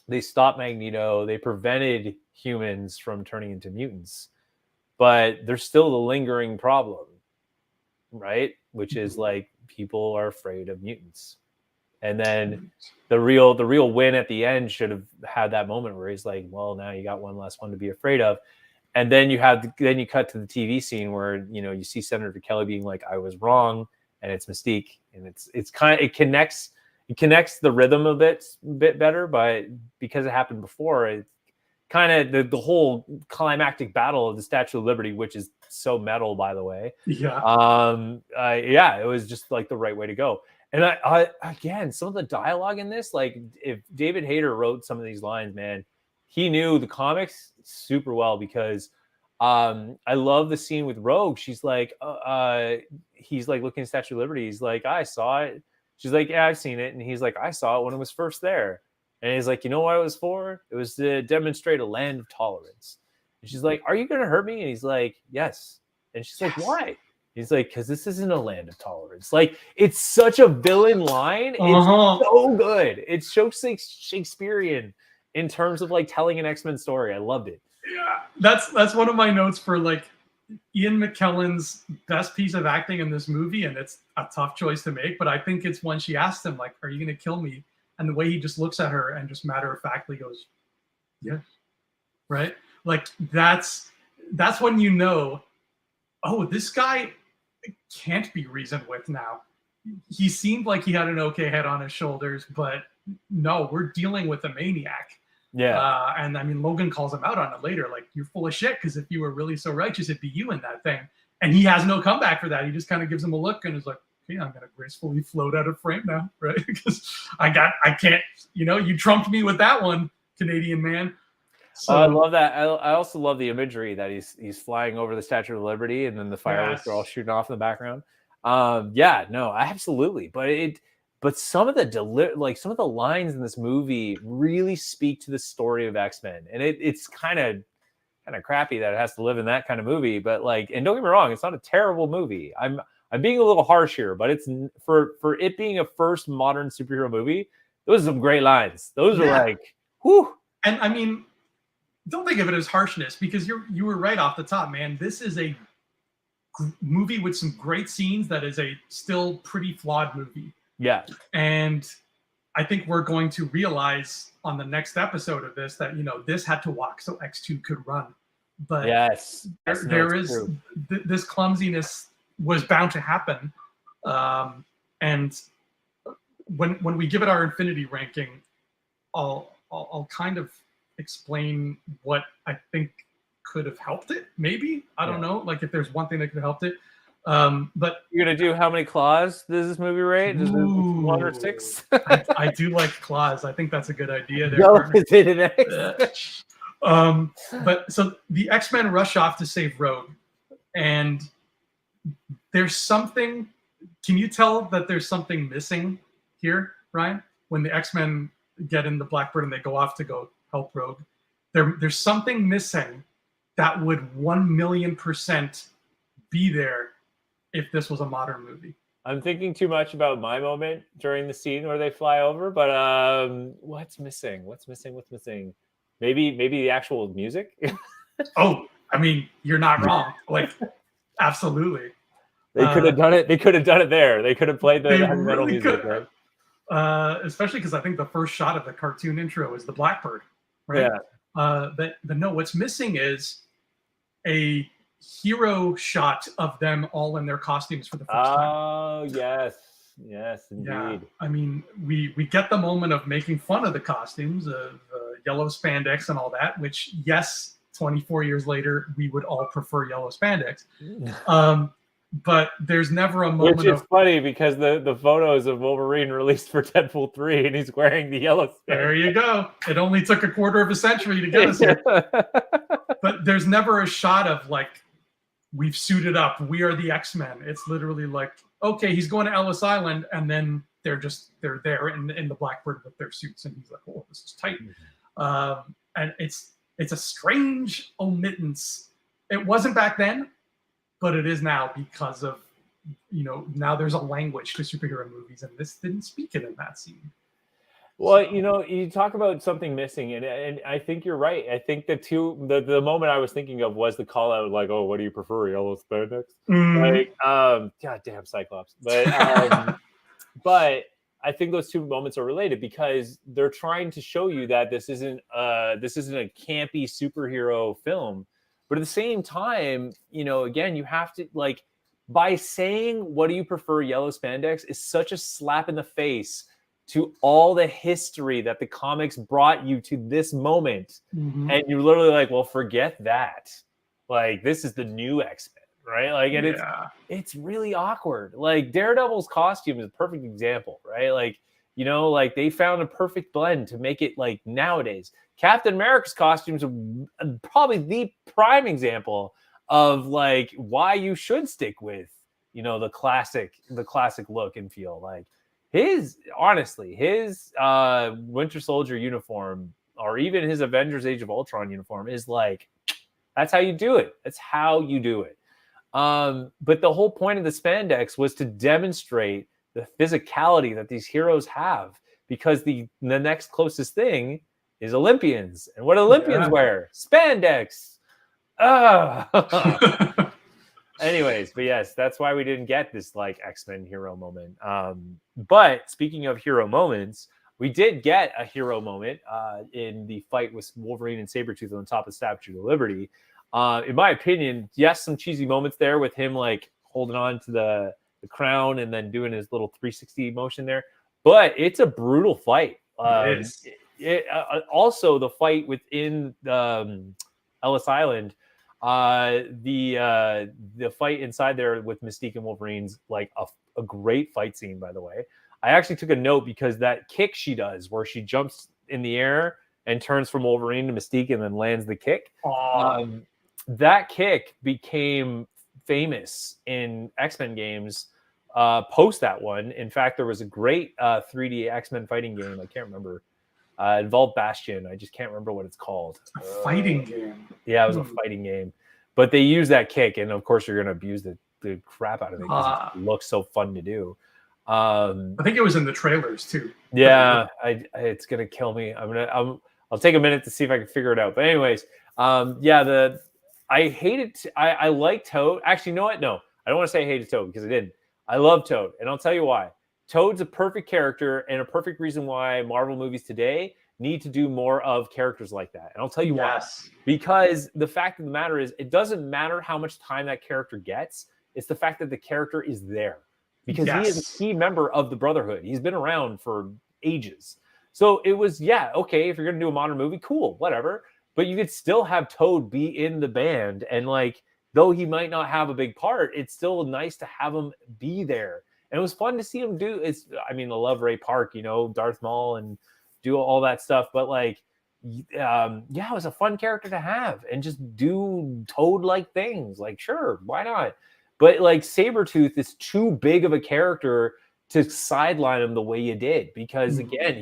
they stopped Magneto, they prevented humans from turning into mutants, but there's still the lingering problem, right? Which is like people are afraid of mutants. And then the real win at the end should have had that moment where he's like, well, now you got one less one to be afraid of. And then you cut to the TV scene where, you know, you see Senator Kelly being like, I was wrong, and it's Mystique, and it's kind of, it connects the rhythm a bit better, but because it happened before, it kind of the whole climactic battle of the Statue of Liberty, which is so metal, by the way. Yeah, it was just like the right way to go. And I again, some of the dialogue in this, like if David Hayter wrote some of these lines, man, he knew the comics super well, because I love the scene with Rogue. She's like, he's like looking at Statue of Liberty. He's like, I saw it. She's like, yeah, I've seen it. And he's like, I saw it when it was first there. And he's like, you know what it was for? It was to demonstrate a land of tolerance. And she's like, are you going to hurt me? And he's like, yes. And she's like, why? He's like, because this isn't a land of tolerance. Like, it's such a villain line. It's so good. It's so Shakespearean in terms of like telling an X-Men story. I loved it. Yeah, that's one of my notes for like Ian McKellen's best piece of acting in this movie, and it's a tough choice to make, but I think it's when she asked him, like, are you going to kill me? And the way he just looks at her and just matter-of-factly goes, yes. Right? Like, that's when you know, oh, this guy can't be reasoned with now. He seemed like he had an okay head on his shoulders, but no, we're dealing with a maniac. Yeah. And I mean, Logan calls him out on it later, like, you're full of shit, because if you were really so righteous, it'd be you in that thing. And he has no comeback for that. He just kind of gives him a look and is like, okay, I'm going to gracefully float out of frame now, right? Because I can't, you trumped me with that one, Canadian man. So I love that. I also love the imagery that he's flying over the Statue of Liberty, and then the fireworks are all shooting off in the background. Yeah, no, absolutely. But some of the lines in this movie really speak to the story of X-Men, and it's kind of crappy that it has to live in that kind of movie. But like, and don't get me wrong, it's not a terrible movie. I'm being a little harsh here, but it's for it being a first modern superhero movie. Those are some great lines. Those are like, whew. And I mean, don't think of it as harshness, because you were right off the top, man. This is a movie with some great scenes that is a still pretty flawed movie. Yeah. And I think we're going to realize on the next episode of this that, this had to walk so X2 could run. But yes, there is this clumsiness was bound to happen. And when we give it our Infinity ranking, I'll kind of explain what I think could have helped it. Maybe, I don't know, like if there's one thing that could have helped it. But you're gonna do how many claws does this movie rate? Is it 1 or 6? I do like claws. I think that's a good idea there. Is it an X? But so the X-Men rush off to save Rogue, and there's something. Can you tell that there's something missing here, Ryan? When the X-Men get in the Blackbird and they go off to go help Rogue, there's something missing that would 1,000,000% be there if this was a modern movie. I'm thinking too much about my moment during the scene where they fly over, but what's missing? What's missing? Maybe the actual music. Oh, I mean, you're not wrong. Like, absolutely. They could have done it. They could have done it there. They could have played the heavy metal music, right? Especially because I think the first shot of the cartoon intro is the Blackbird, right? Yeah. But no, what's missing is a hero shot of them all in their costumes for the first time. Oh, yes, indeed. Yeah. I mean, we get the moment of making fun of the costumes, of yellow spandex and all that, which, yes, 24 years later, we would all prefer yellow spandex. But there's never a moment. Which is funny because the photos of Wolverine released for Deadpool 3 and he's wearing the yellow spandex. There you go. It only took a quarter of a century to get us here. But there's never a shot of like we've suited up. We are the X-Men. It's literally like, okay, he's going to Ellis Island, and then they're there in the Blackbird with their suits, and he's like, oh, this is tight. And it's a strange omittance. It wasn't back then, but it is now because of, now there's a language to superhero movies, and this didn't speak it in that scene. Well, you talk about something missing, and I think you're right. I think the moment I was thinking of was the call out, like, oh, what do you prefer, yellow spandex? Like, god damn Cyclops. But but I think those two moments are related because they're trying to show you that this isn't a campy superhero film, but at the same time, again, you have to, like, by saying what do you prefer, yellow spandex, is such a slap in the face to all the history that the comics brought you to this moment. And you're literally like, well, forget that. Like, this is the new X-Men, right? Like, and it's really awkward. Like, Daredevil's costume is a perfect example, right? Like, like they found a perfect blend to make it like nowadays. Captain America's costumes are probably the prime example of like why you should stick with, the classic look and feel. Like, his Winter Soldier uniform, or even his Avengers Age of Ultron uniform, is like, that's how you do it. That's how you do it. But the whole point of the spandex was to demonstrate the physicality that these heroes have, because the next closest thing is Olympians. And what do Olympians wear? Spandex. Anyways, but yes, that's why we didn't get this like X-Men hero moment. But speaking of hero moments, we did get a hero moment in the fight with Wolverine and Sabretooth on top of Statue of Liberty. In my opinion, yes, some cheesy moments there with him like holding on to the crown and then doing his little 360 motion there. But it's a brutal fight. It is. Also, the fight within Ellis Island, the fight inside there with Mystique and Wolverine's like a great fight scene, by the way. I actually took a note because that kick she does where she jumps in the air and turns from Wolverine to Mystique and then lands the kick. That kick became famous in X-Men games post that one. In fact, there was a great 3D X-Men fighting game. I can't remember. Involved Bastion. I just can't remember what it's called. A fighting game. Yeah, it was a fighting game. But they use that kick, and of course you're going to abuse the crap out of it because it looks so fun to do. I think it was in the trailers too. Yeah, it's going to kill me. I'll take a minute to see if I can figure it out. But anyways, I hated. I like Toad. Actually, you know what? No, I don't want to say I hated Toad because I didn't. I love Toad, and I'll tell you why. Toad's a perfect character and a perfect reason why Marvel movies today need to do more of characters like that. And I'll tell you why. Because the fact of the matter is, it doesn't matter how much time that character gets. It's the fact that the character is there. Because he is a key member of the Brotherhood. He's been around for ages. So it was, okay, if you're going to do a modern movie, cool, whatever. But you could still have Toad be in the band. And like, though he might not have a big part, it's still nice to have him be there. And it was fun to see him do. I love Ray Park, Darth Maul, and do all that stuff. But like, it was a fun character to have and just do Toad-like things. Like, sure, why not? But like, Sabretooth is too big of a character to sideline him the way you did, because again,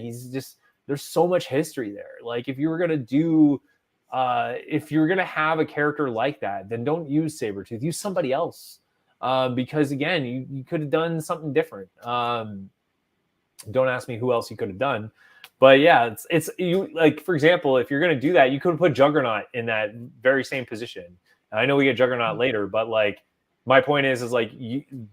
there's so much history there. Like, if you were gonna do, if you're gonna have a character like that, then don't use Sabretooth. Use somebody else. Because again, you could have done something different. Don't ask me who else you could have done, but yeah, it's you, like, for example, if you're going to do that, you could have put Juggernaut in that very same position. And I know we get Juggernaut later, but like, my point is like,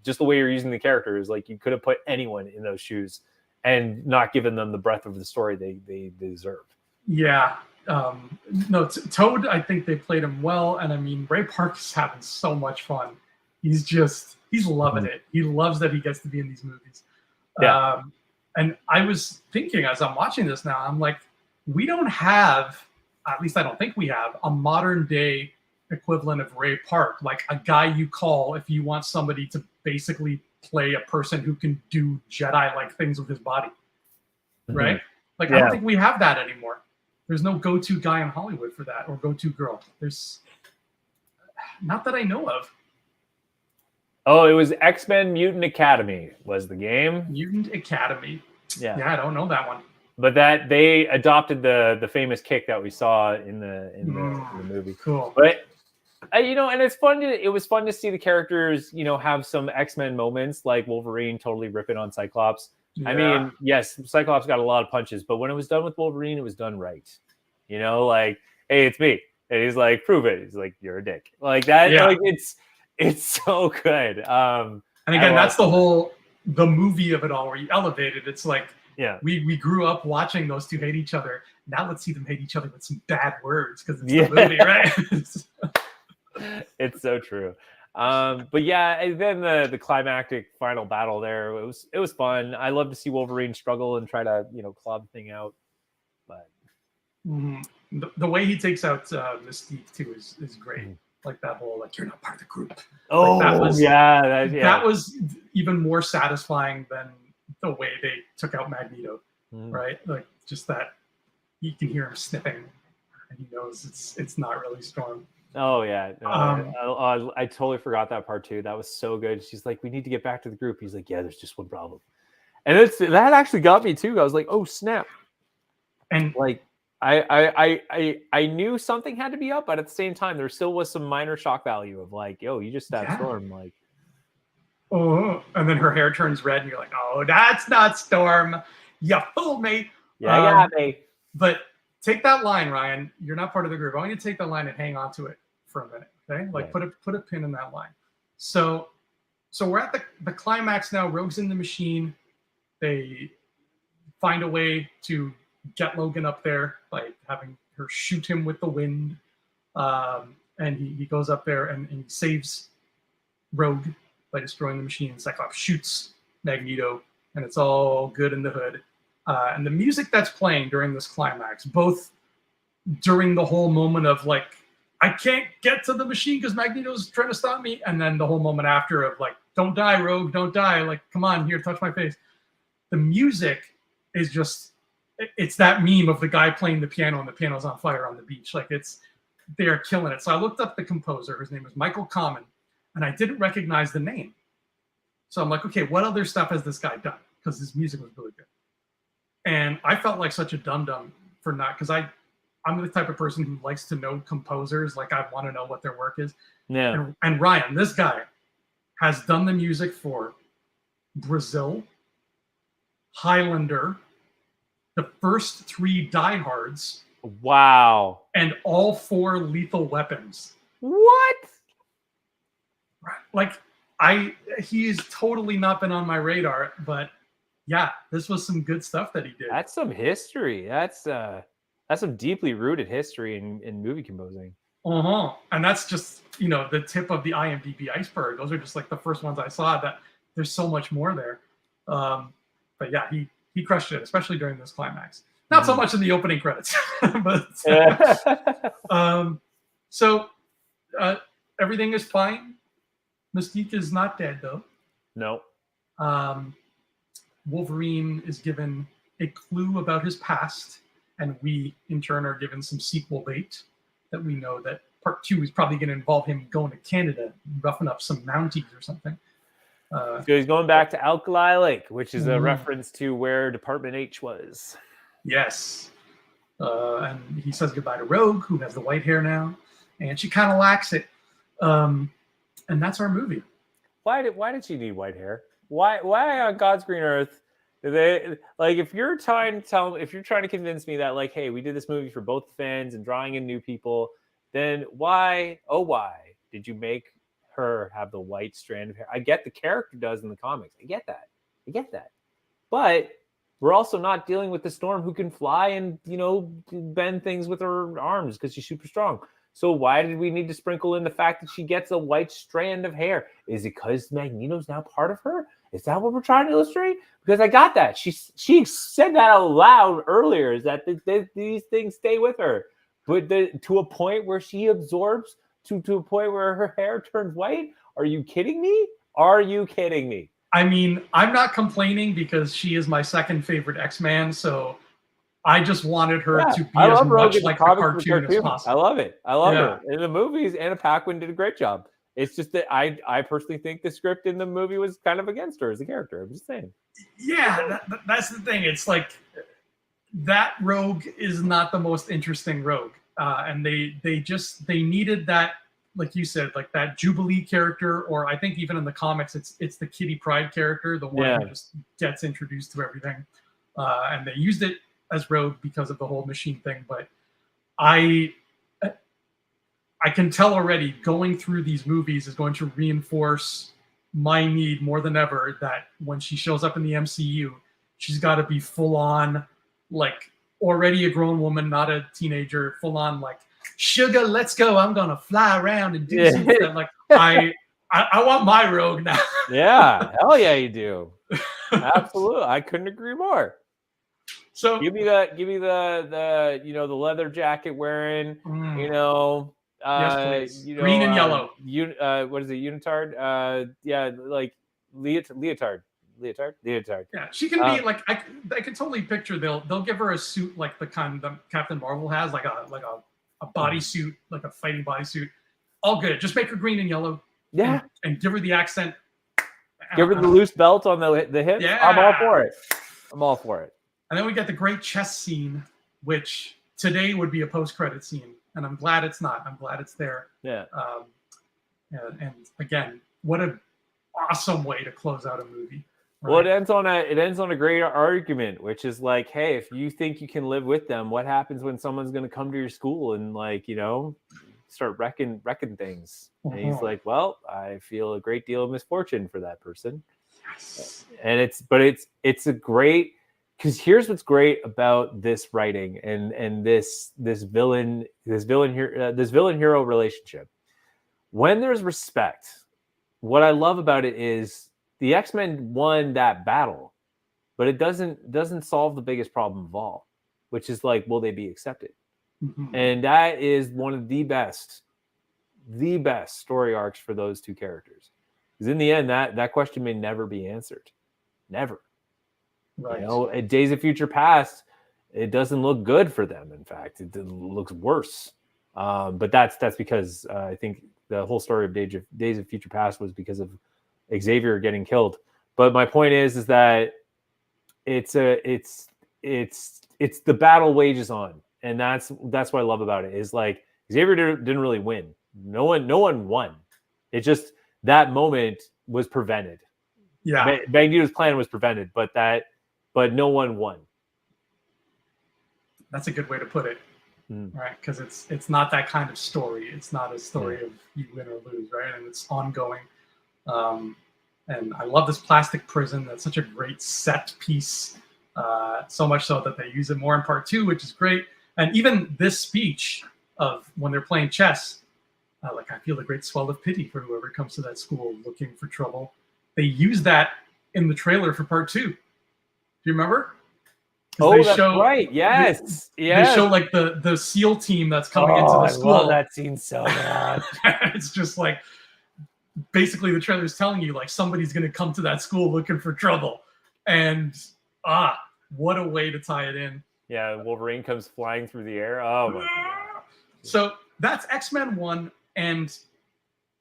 just the way you're using the character is like, you could have put anyone in those shoes and not given them the breadth of the story they deserve. Yeah. No, Toad, I think they played him well. And Ray Park is having so much fun. He's loving it. He loves that he gets to be in these movies. Yeah. And I was thinking as I'm watching this now, I'm like, we don't have, at least I don't think we have, a modern day equivalent of Ray Park, like a guy you call if you want somebody to basically play a person who can do Jedi-like things with his body, right? Like, I don't think we have that anymore. There's no go-to guy in Hollywood for that, or go-to girl. There's not that I know of. Oh, it was X-Men Mutant Academy was the game. Mutant Academy. Yeah. Yeah, I don't know that one. But that they adopted the famous kick that we saw in the movie. Cool. But you know, and it was fun to see the characters, you know, have some X-Men moments, like Wolverine totally ripping on Cyclops. Yeah. I mean, yes, Cyclops got a lot of punches, but when it was done with Wolverine, it was done right. You know, like, hey, it's me. And he's like, prove it. He's like, you're a dick. Like that. Yeah. Like it's so good. And again, that's the movie of it all, where you elevate it. It's like, yeah, we grew up watching those two hate each other. Now let's see them hate each other with some bad words, because it's the movie, right? It's so true. But yeah, and then the climactic final battle there, it was fun. I love to see Wolverine struggle and try to, you know, claw the thing out. But the way he takes out Mystique too is great. Like that whole, like, you're not part of the group. Oh, like that was, that was even more satisfying than the way they took out Magneto, right? Like, just that you can hear him sniffing, and he knows it's not really Storm. Oh yeah, I totally forgot that part too. That was so good. She's like, we need to get back to the group. He's like, yeah, there's just one problem, and that actually got me too. I was like, oh snap, and like I knew something had to be up, but at the same time, there still was some minor shock value of like, yo, you just stabbed Storm, like. Oh, and then her hair turns red, and you're like, oh, that's not Storm. You fooled me. Yeah, you got me. But take that line, Ryan. You're not part of the group. I want you to take that line and hang on to it for a minute, okay? Like, put a pin in that line. So we're at the climax now. Rogue's in the machine. They find a way to get Logan up there by having her shoot him with the wind. And he goes up there and he saves Rogue by destroying the machine. Cyclops shoots Magneto, and it's all good in the hood. And the music that's playing during this climax, both during the whole moment of like, I can't get to the machine because Magneto's trying to stop me, and then the whole moment after of like, don't die, Rogue, don't die. Like, come on, here, touch my face. The music is just, it's that meme of the guy playing the piano and the piano's on fire on the beach. Like, they're killing it. So I looked up the composer. His name is Michael Kamen, and I didn't recognize the name. So I'm like, okay, what other stuff has this guy done? Because his music was really good. And I felt like such a dum-dum for not, because I'm the type of person who likes to know composers. Like, I want to know what their work is. Yeah. And Ryan, this guy has done the music for Brazil, Highlander, the first 3 Die Hards. Wow. And all 4 Lethal Weapons. What? Like, he's totally not been on my radar, but yeah, this was some good stuff that he did. That's some history. That's some deeply rooted history in movie composing. And that's just, you know, the tip of the IMDb iceberg. Those are just like the first ones I saw. That there's so much more there. But yeah, he crushed it, especially during this climax. Not so much in the opening credits, but so everything is fine. Mystique is not dead though. No. Wolverine is given a clue about his past, and we in turn are given some sequel bait that we know that part 2 is probably going to involve him going to Canada, roughing up some Mounties or something. So he's going back to Alkali Lake, which is a reference to where Department H was. Yes. And he says goodbye to Rogue, who has the white hair now, and she kind of lacks it. And that's our movie. Why did she need white hair? Why on God's green earth do they, like, if you're trying to convince me that, like, hey, we did this movie for both fans and drawing in new people, then why did you make her have the white strand of hair? I get the character does in the comics. I get that. But we're also not dealing with the Storm who can fly and, you know, bend things with her arms because she's super strong. So why did we need to sprinkle in the fact that she gets a white strand of hair? Is it because Magneto's now part of her? Is that what we're trying to illustrate? Because I got that. She said that out loud earlier, is that these things stay with her. But to a point where she absorbs, to a point where her hair turns white? Are you kidding me? I mean, I'm not complaining because she is my second favorite X-Man, so I just wanted her to be as much like the cartoon as possible. I love it. I love her. In the movies, Anna Paquin did a great job. It's just that I personally think the script in the movie was kind of against her as a character. I'm just saying. Yeah, that's the thing. It's like that rogue is not the most interesting rogue, and they needed that, like you said, like that Jubilee character, or I think even in the comics, it's the Kitty Pryde character, the one who just gets introduced to everything, and they used it as rogue because of the whole machine thing. But I can tell already going through these movies is going to reinforce my need more than ever that when she shows up in the MCU, she's got to be full on, like already a grown woman, not a teenager, full on like, sugar, let's go. I'm gonna fly around and do something. Like I want my rogue now. Yeah, hell yeah, you do. Absolutely, I couldn't agree more. So give me the the leather jacket wearing, yes, please. Green and yellow. What is it? Unitard? Yeah, like leotard. Yeah, she can be like I can totally picture they'll give her a suit like the kind that Captain Marvel has, like a bodysuit, like a fighting bodysuit. All good. Just make her green and yellow. Yeah, and give her the accent. Give her the loose belt on the hip. Yeah, I'm all for it. I'm all for it. And then we get the great chess scene, which today would be a post-credit scene, and I'm glad it's not. I'm glad it's there. Yeah. And again, what an awesome way to close out a movie. Right? Well, it ends on a great argument, which is like, hey, if you think you can live with them, what happens when someone's going to come to your school and start wrecking things? And he's like, well, I feel a great deal of misfortune for that person. Yes. And it's a great, because here's what's great about this writing and this villain hero relationship. When there's respect, what I love about it is the X-Men won that battle, but it doesn't solve the biggest problem of all, which is like, will they be accepted? Mm-hmm. And that is one of the best story arcs for those two characters. Because in the end, that question may never be answered. Never. Right. At Days of Future Past, it doesn't look good for them. In fact, it looks worse. But that's because I think the whole story of Days of Future Past was because of Xavier getting killed. But my point is that it's the battle wages on, and that's what I love about it. Is like Xavier didn't really win. No one won. It just that moment was prevented. Yeah, Magneto's plan was prevented, but no one won. That's a good way to put it, right? Because it's not that kind of story. It's not a story of you win or lose, right? And it's ongoing. And I love this plastic prison. That's such a great set piece. So much so that they use it more in part 2, which is great. And even this speech of when they're playing chess, I feel a great swell of pity for whoever comes to that school looking for trouble. They use that in the trailer for part 2. Do you remember? Oh, that's right. Yes. They show like the SEAL team that's coming into the school. I love that scene so much. It's just like, basically the trailer is telling you like somebody's going to come to that school looking for trouble. And what a way to tie it in. Yeah, Wolverine comes flying through the air. Oh my God. So that's X-Men 1. And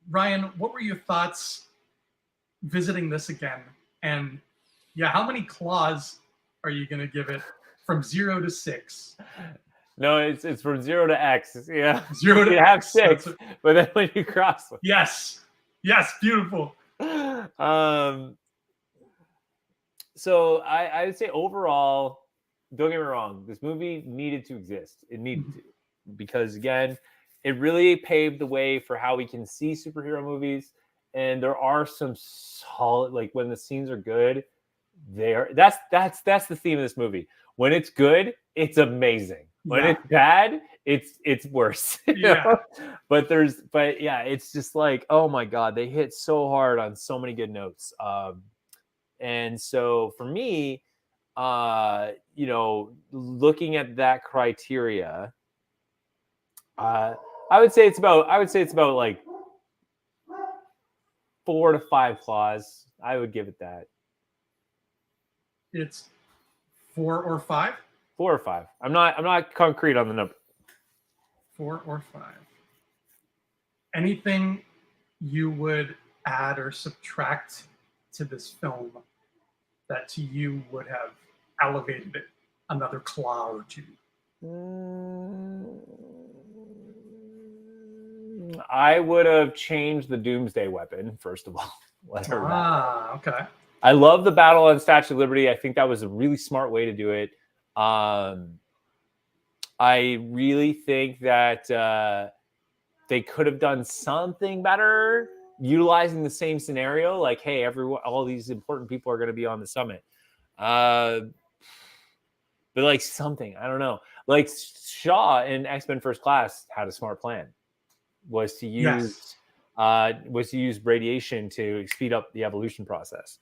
Ryan, what were your thoughts visiting this again? And how many claws are you going to give it from 0 to 6? No, it's from 0 to X. Yeah. 0 to you have 6, but then when you cross them. Yes, beautiful. So I would say overall, don't get me wrong, this movie needed to exist. It needed to, because again, it really paved the way for how we can see superhero movies. And there are some solid, like when the scenes are good, that's the theme of this movie. When it's good, it's amazing. When it's bad, it's worse. But it's just like, oh my God, they hit so hard on so many good notes. And so for me, looking at that criteria, I would say it's about like 4 to 5 claws. I would give it that. It's 4 or 5? 4 or 5. I'm not concrete on the number. 4 or 5. Anything you would add or subtract to this film that to you would have elevated it another claw or two? I would have changed the Doomsday Weapon, first of all. Okay. I love the battle on Statue of Liberty. I think that was a really smart way to do it. I really think that they could have done something better utilizing the same scenario. Like, hey, all these important people are going to be on the summit. But like something, I don't know. Like Shaw in X-Men First Class had a smart plan. Was to use radiation to speed up the evolution process,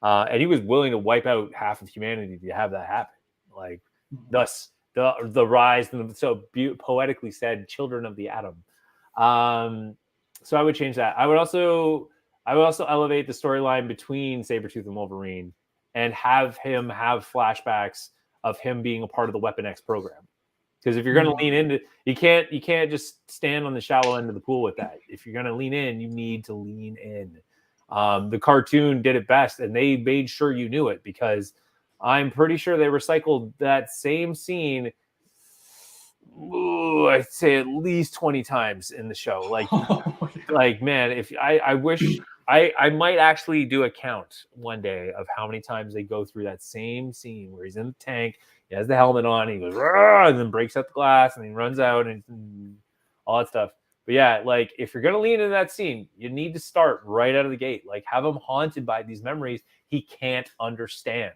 and he was willing to wipe out half of humanity to have that happen. Like, thus the rise, and so poetically said, children of the atom. So I would change that. I would also elevate the storyline between Sabretooth and Wolverine, and have him have flashbacks of him being a part of the Weapon X program. Because if you're going to lean into, you can't just stand on the shallow end of the pool with that. If you're going to lean in, you need to lean in. The cartoon did it best, and they made sure you knew it, because I'm pretty sure they recycled that same scene. I'd say at least 20 times in the show. Like man, if I wish I might actually do a count one day of how many times they go through that same scene where he's in the tank. He has the helmet on, and he goes, and then breaks out the glass, and he runs out, and all that stuff. But yeah, like, if you're going to lean into that scene, you need to start right out of the gate. Like, have him haunted by these memories he can't understand.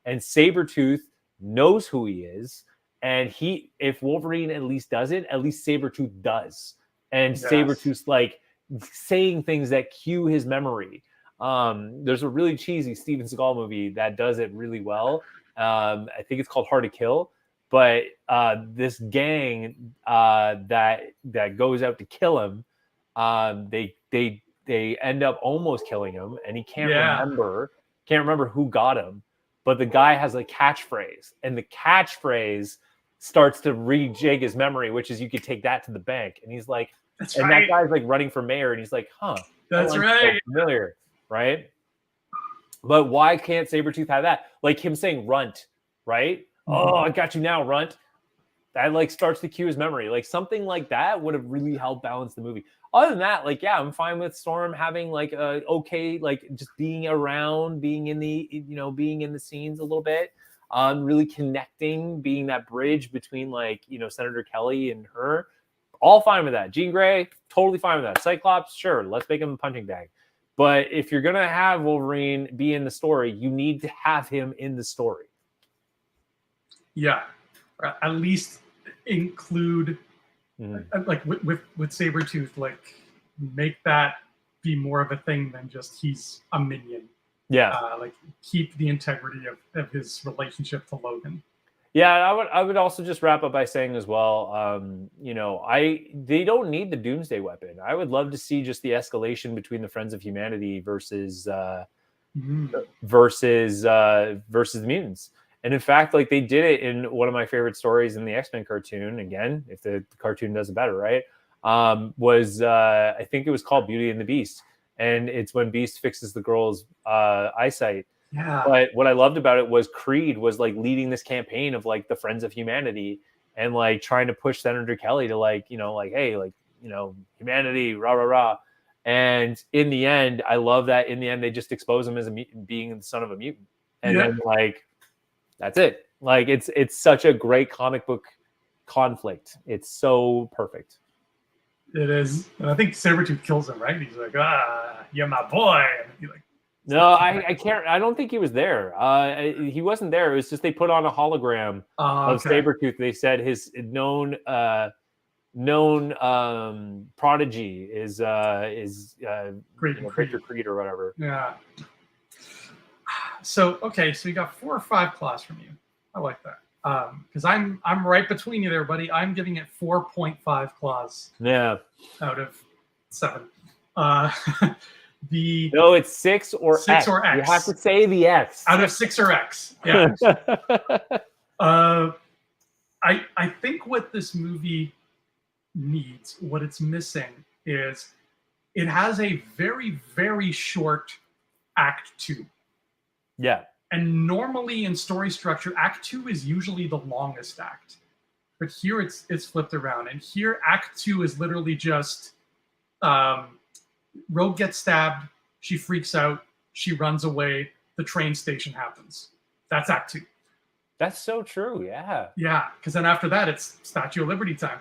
And Sabretooth knows who he is. And if Wolverine at least doesn't, at least Sabretooth does. And Sabretooth's like saying things that cue his memory. There's a really cheesy Steven Seagal movie that does it really well. I think it's called Hard to Kill, but this gang that goes out to kill him, they end up almost killing him, and he can't remember who got him. But the guy has a catchphrase, and the catchphrase starts to rejig his memory, which is, you could take that to the bank. And he's like, that guy's like running for mayor, and he's like, that's right, so familiar, right? But why can't Sabretooth have that? Like him saying runt, right? Oh, I got you now, runt. That like starts to cue his memory. Like something like that would have really helped balance the movie. Other than that, like, yeah, I'm fine with Storm having like like just being around, being in the scenes a little bit, really connecting, being that bridge between like, Senator Kelly and her. All fine with that. Jean Grey, totally fine with that. Cyclops, sure, let's make him a punching bag. But if you're gonna have Wolverine be in the story, you need to have him in the story. Yeah, at least include like with Sabretooth, like make that be more of a thing than just he's a minion. Yeah, like keep the integrity of his relationship to Logan. Yeah, I would also just wrap up by saying as well, they don't need the Doomsday Weapon. I would love to see just the escalation between the Friends of Humanity versus the mutants. And in fact, like they did it in one of my favorite stories in the X-Men cartoon. Again, if the cartoon does it better, right? I think it was called Beauty and the Beast, and it's when Beast fixes the girl's eyesight. Yeah. But what I loved about it was Creed was like leading this campaign of like the Friends of Humanity and like trying to push Senator Kelly to like, hey, like, humanity, rah, rah, rah. And in the end, I love that in the end, they just expose him as a mutant, being the son of a mutant. And then like, that's it. Like, it's such a great comic book conflict. It's so perfect. It is. And I think Sabretooth kills him, right? He's like, you're my boy. And he like, no, I can't. I don't think he was there. He wasn't there. It was just they put on a hologram of Sabretooth. They said his known prodigy is Victor Creed or whatever. Yeah. So you got 4 or 5 claws from you. I like that. Because I'm right between you there, buddy. I'm giving it 4.5 claws. Yeah. Out of 7. No, it's 6 or 6 X. or X. You have to say the X. Out of 6 or X. Yeah. I think what this movie needs, what it's missing, is it has a very, very short act 2. Yeah. And normally in story structure, act 2 is usually the longest act. But here it's flipped around. And here act 2 is literally just Rogue gets stabbed, she freaks out, she runs away, the train station happens. That's act 2. That's so true. Yeah. Yeah, because then after that, it's Statue of Liberty time.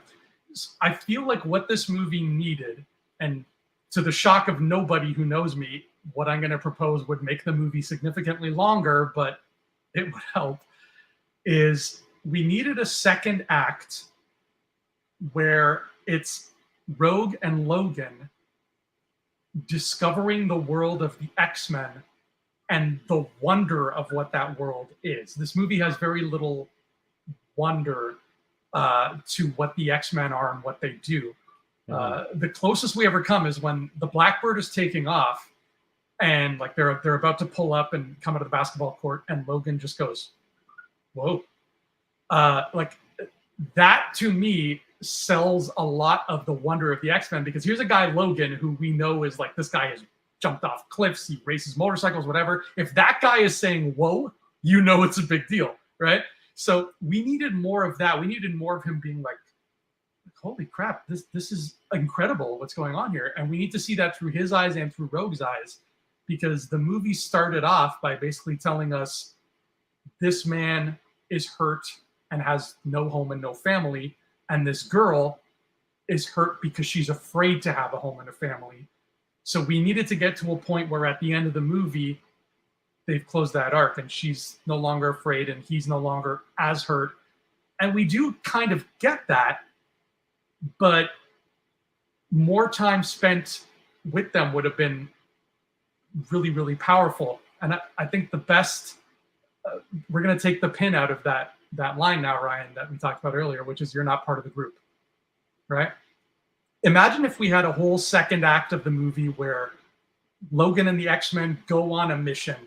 I feel like what this movie needed, and to the shock of nobody who knows me, what I'm going to propose would make the movie significantly longer, but it would help, is we needed a second act where it's Rogue and Logan discovering the world of the X-Men and the wonder of what that world is. This movie has very little wonder to what the X-Men are and what they do. The closest we ever come is when the Blackbird is taking off, and like they're about to pull up and come out of the basketball court, and Logan just goes, "Whoa!" Like that to me sells a lot of the wonder of the X-Men, because here's a guy, Logan, who we know is like, this guy has jumped off cliffs, he races motorcycles, whatever. If that guy is saying "whoa," you know it's a big deal, right? So we needed more of that. We needed more of him being like, holy crap, this is incredible what's going on here. And we need to see that through his eyes and through Rogue's eyes, because the movie started off by basically telling us this man is hurt and has no home and no family, and this girl is hurt because she's afraid to have a home and a family. So we needed to get to a point where at the end of the movie, they've closed that arc and she's no longer afraid and he's no longer as hurt. And we do kind of get that, but more time spent with them would have been really, really powerful. And I think the best, we're going to take the pin out of that line now, Ryan, that we talked about earlier, which is you're not part of the group, right? Imagine if we had a whole second act of the movie where Logan and the X-Men go on a mission.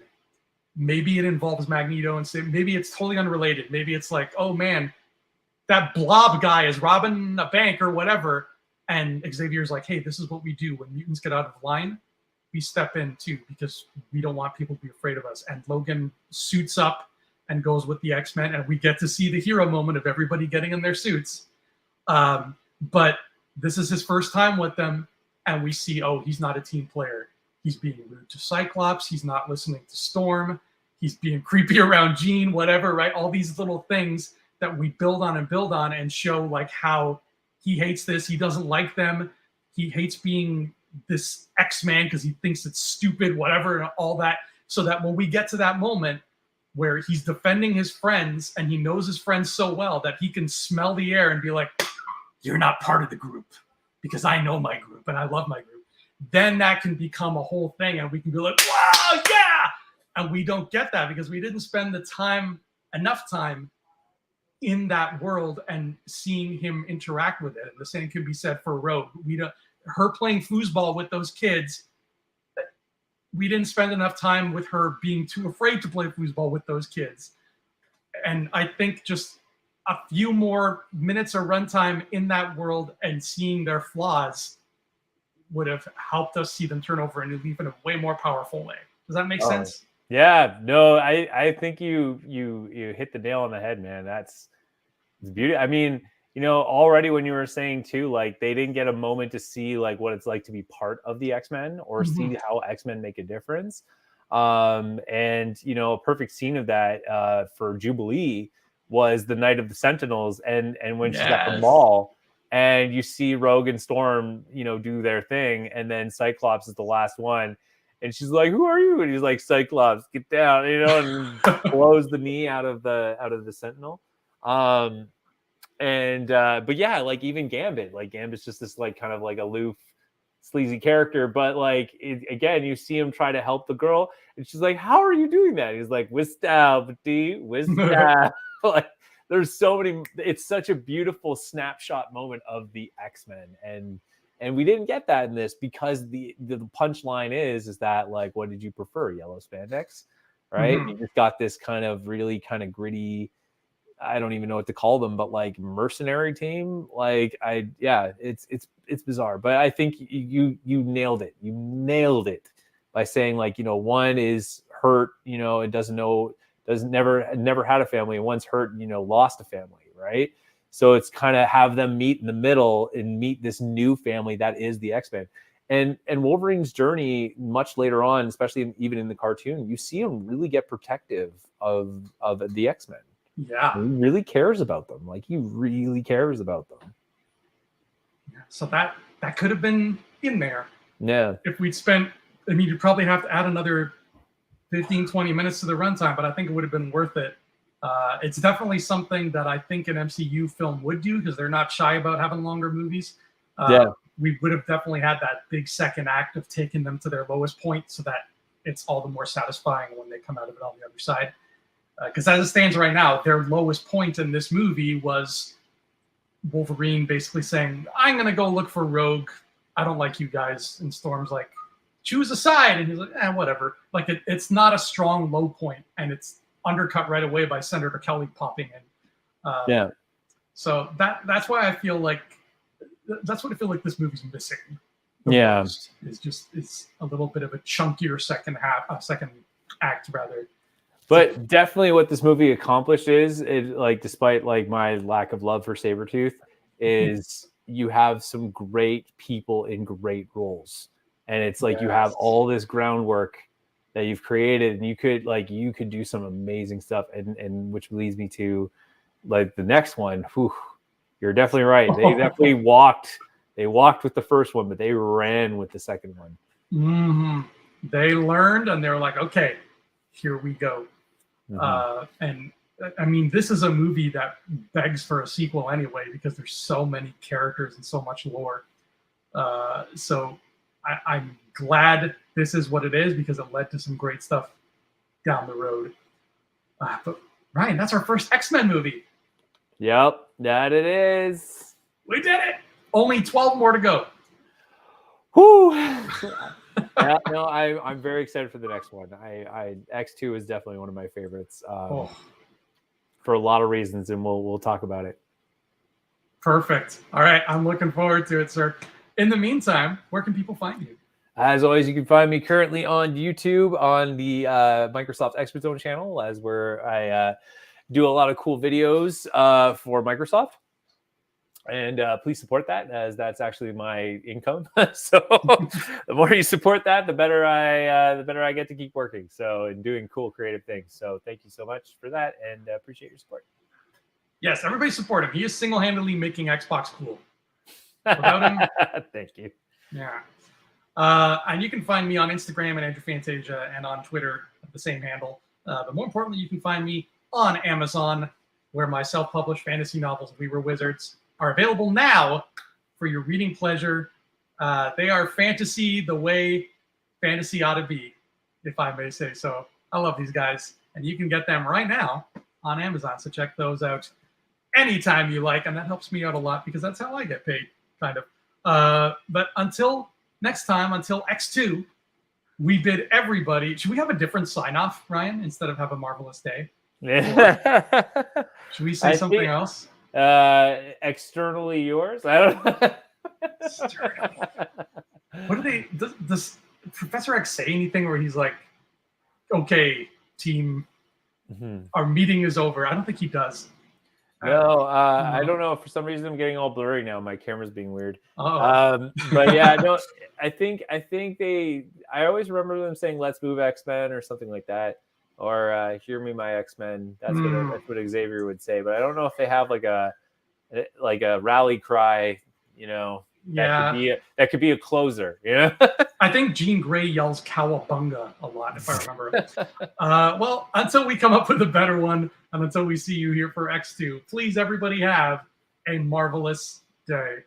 Maybe it involves Magneto, and maybe it's totally unrelated. Maybe it's like, oh man, that blob guy is robbing a bank or whatever. And Xavier's like, hey, this is what we do when mutants get out of line. We step in too, because we don't want people to be afraid of us. And Logan suits up and goes with the X-Men, and we get to see the hero moment of everybody getting in their suits. But this is his first time with them, and we see, oh, he's not a team player. He's being rude to Cyclops. He's not listening to Storm. He's being creepy around Jean, whatever, right? All these little things that we build on and show like how he hates this. He doesn't like them. He hates being this X-Man because he thinks it's stupid, whatever, and all that. So that when we get to that moment where he's defending his friends and he knows his friends so well that he can smell the air and be like, you're not part of the group because I know my group and I love my group. Then that can become a whole thing and we can be like, wow, yeah. And we don't get that because we didn't spend enough time in that world and seeing him interact with it. And the same can be said for Rogue. Her playing foosball with those kids, we didn't spend enough time with her being too afraid to play foosball with those kids. And I think just a few more minutes of runtime in that world and seeing their flaws would have helped us see them turn over a new leaf in a way more powerful way. Does that make sense? Yeah, no, I think you hit the nail on the head, man. It's beautiful. I mean, you know, already when you were saying too, like they didn't get a moment to see like what it's like to be part of the X-Men or see how X-Men make a difference. And you know, a perfect scene of that for Jubilee was the Night of the Sentinels, and when she's at the mall and you see Rogue and Storm, you know, do their thing, and then Cyclops is the last one, and she's like, "Who are you?" And he's like, "Cyclops, get down," you know, and blows the knee out of the Sentinel. But yeah, like even Gambit's just this like kind of like aloof, sleazy character, but like again, you see him try to help the girl, and she's like, "How are you doing that?" He's like, "With style, petit, with style." Like there's so many. It's such a beautiful snapshot moment of the X-Men, and we didn't get that in this because the punchline is that like, what did you prefer, yellow spandex, right? You just got this kind of really kind of gritty, I don't even know what to call them, but like mercenary team. Like it's bizarre. But I think you nailed it. You nailed it by saying like, one is hurt, and never had a family, and one's hurt, lost a family, right? So it's kind of have them meet in the middle and meet this new family that is the X-Men. And Wolverine's journey much later on, especially even in the cartoon, you see him really get protective of the X-Men. Yeah. He really cares about them. Like, he really cares about them. Yeah. So that could have been in there. Yeah. If we'd spent, you'd probably have to add another 15, 20 minutes to the runtime, but I think it would have been worth it. It's definitely something that I think an MCU film would do, because they're not shy about having longer movies. We would have definitely had that big second act of taking them to their lowest point, so that it's all the more satisfying when they come out of it on the other side. Because as it stands right now, their lowest point in this movie was Wolverine basically saying, I'm going to go look for Rogue. I don't like you guys. And Storm's like, choose a side. And he's like, whatever. Like, it's not a strong low point, and it's undercut right away by Senator Kelly popping in. So that's why I feel like that's what I feel like this movie's missing. Most, it's a little bit of a chunkier second act rather. But definitely what this movie accomplished is, like, despite like my lack of love for Sabretooth, is you have some great people in great roles. And it's like you have all this groundwork that you've created, and you could do some amazing stuff. And which leads me to like the next one. Whew, you're definitely right. They definitely walked with the first one, but they ran with the second one. Mm-hmm. They learned, and they were like, okay, here we go. And I mean, this is a movie that begs for a sequel anyway, because there's so many characters and so much lore. So I'm glad this is what it is, because it led to some great stuff down the road. But Ryan, that's our first X-Men movie. Yep, that it is. We did it. Only 12 more to go. Whoo! No, I'm very excited for the next one. X2 is definitely one of my favorites for a lot of reasons, and we'll talk about it. Perfect. All right, I'm looking forward to it, sir. In the meantime, where can people find you? As always, you can find me currently on YouTube on the Microsoft Expert Zone channel, where I do a lot of cool videos for Microsoft. And please support that, as that's actually my income. So the more you support that, the better I get to keep working. So, and doing cool creative things. So thank you so much for that, and appreciate your support. Yes, everybody support him. He is single-handedly making Xbox cool. Without him, thank you. Yeah. And you can find me on Instagram at Andrew Fantasia, and on Twitter at the same handle. But more importantly, you can find me on Amazon, where my self-published fantasy novels, We Were Wizards, are available now for your reading pleasure. They are fantasy the way fantasy ought to be, if I may say so. I love these guys, and you can get them right now on Amazon, so check those out anytime you like, and that helps me out a lot, because that's how I get paid, kind of. But until next time, until X2, we bid everybody... Should we have a different sign-off, Ryan, instead of have a marvelous day? Yeah. Should we say something else? Externally yours. I don't know. What do they? Does Professor X say anything where he's like, "Okay, team, our meeting is over"? I don't think he does. No, I don't know. For some reason, I'm getting all blurry now. My camera's being weird. Oh. But yeah, no. I think they. I always remember them saying, "Let's move X-Men" or something like that. Or "Hear me, my X-Men." That's what Xavier would say. But I don't know if they have like a rally cry, that could be a closer, I think Jean Grey yells "Cowabunga" a lot, if I remember. Well, until we come up with a better one, and until we see you here for X2, please, everybody, have a marvelous day.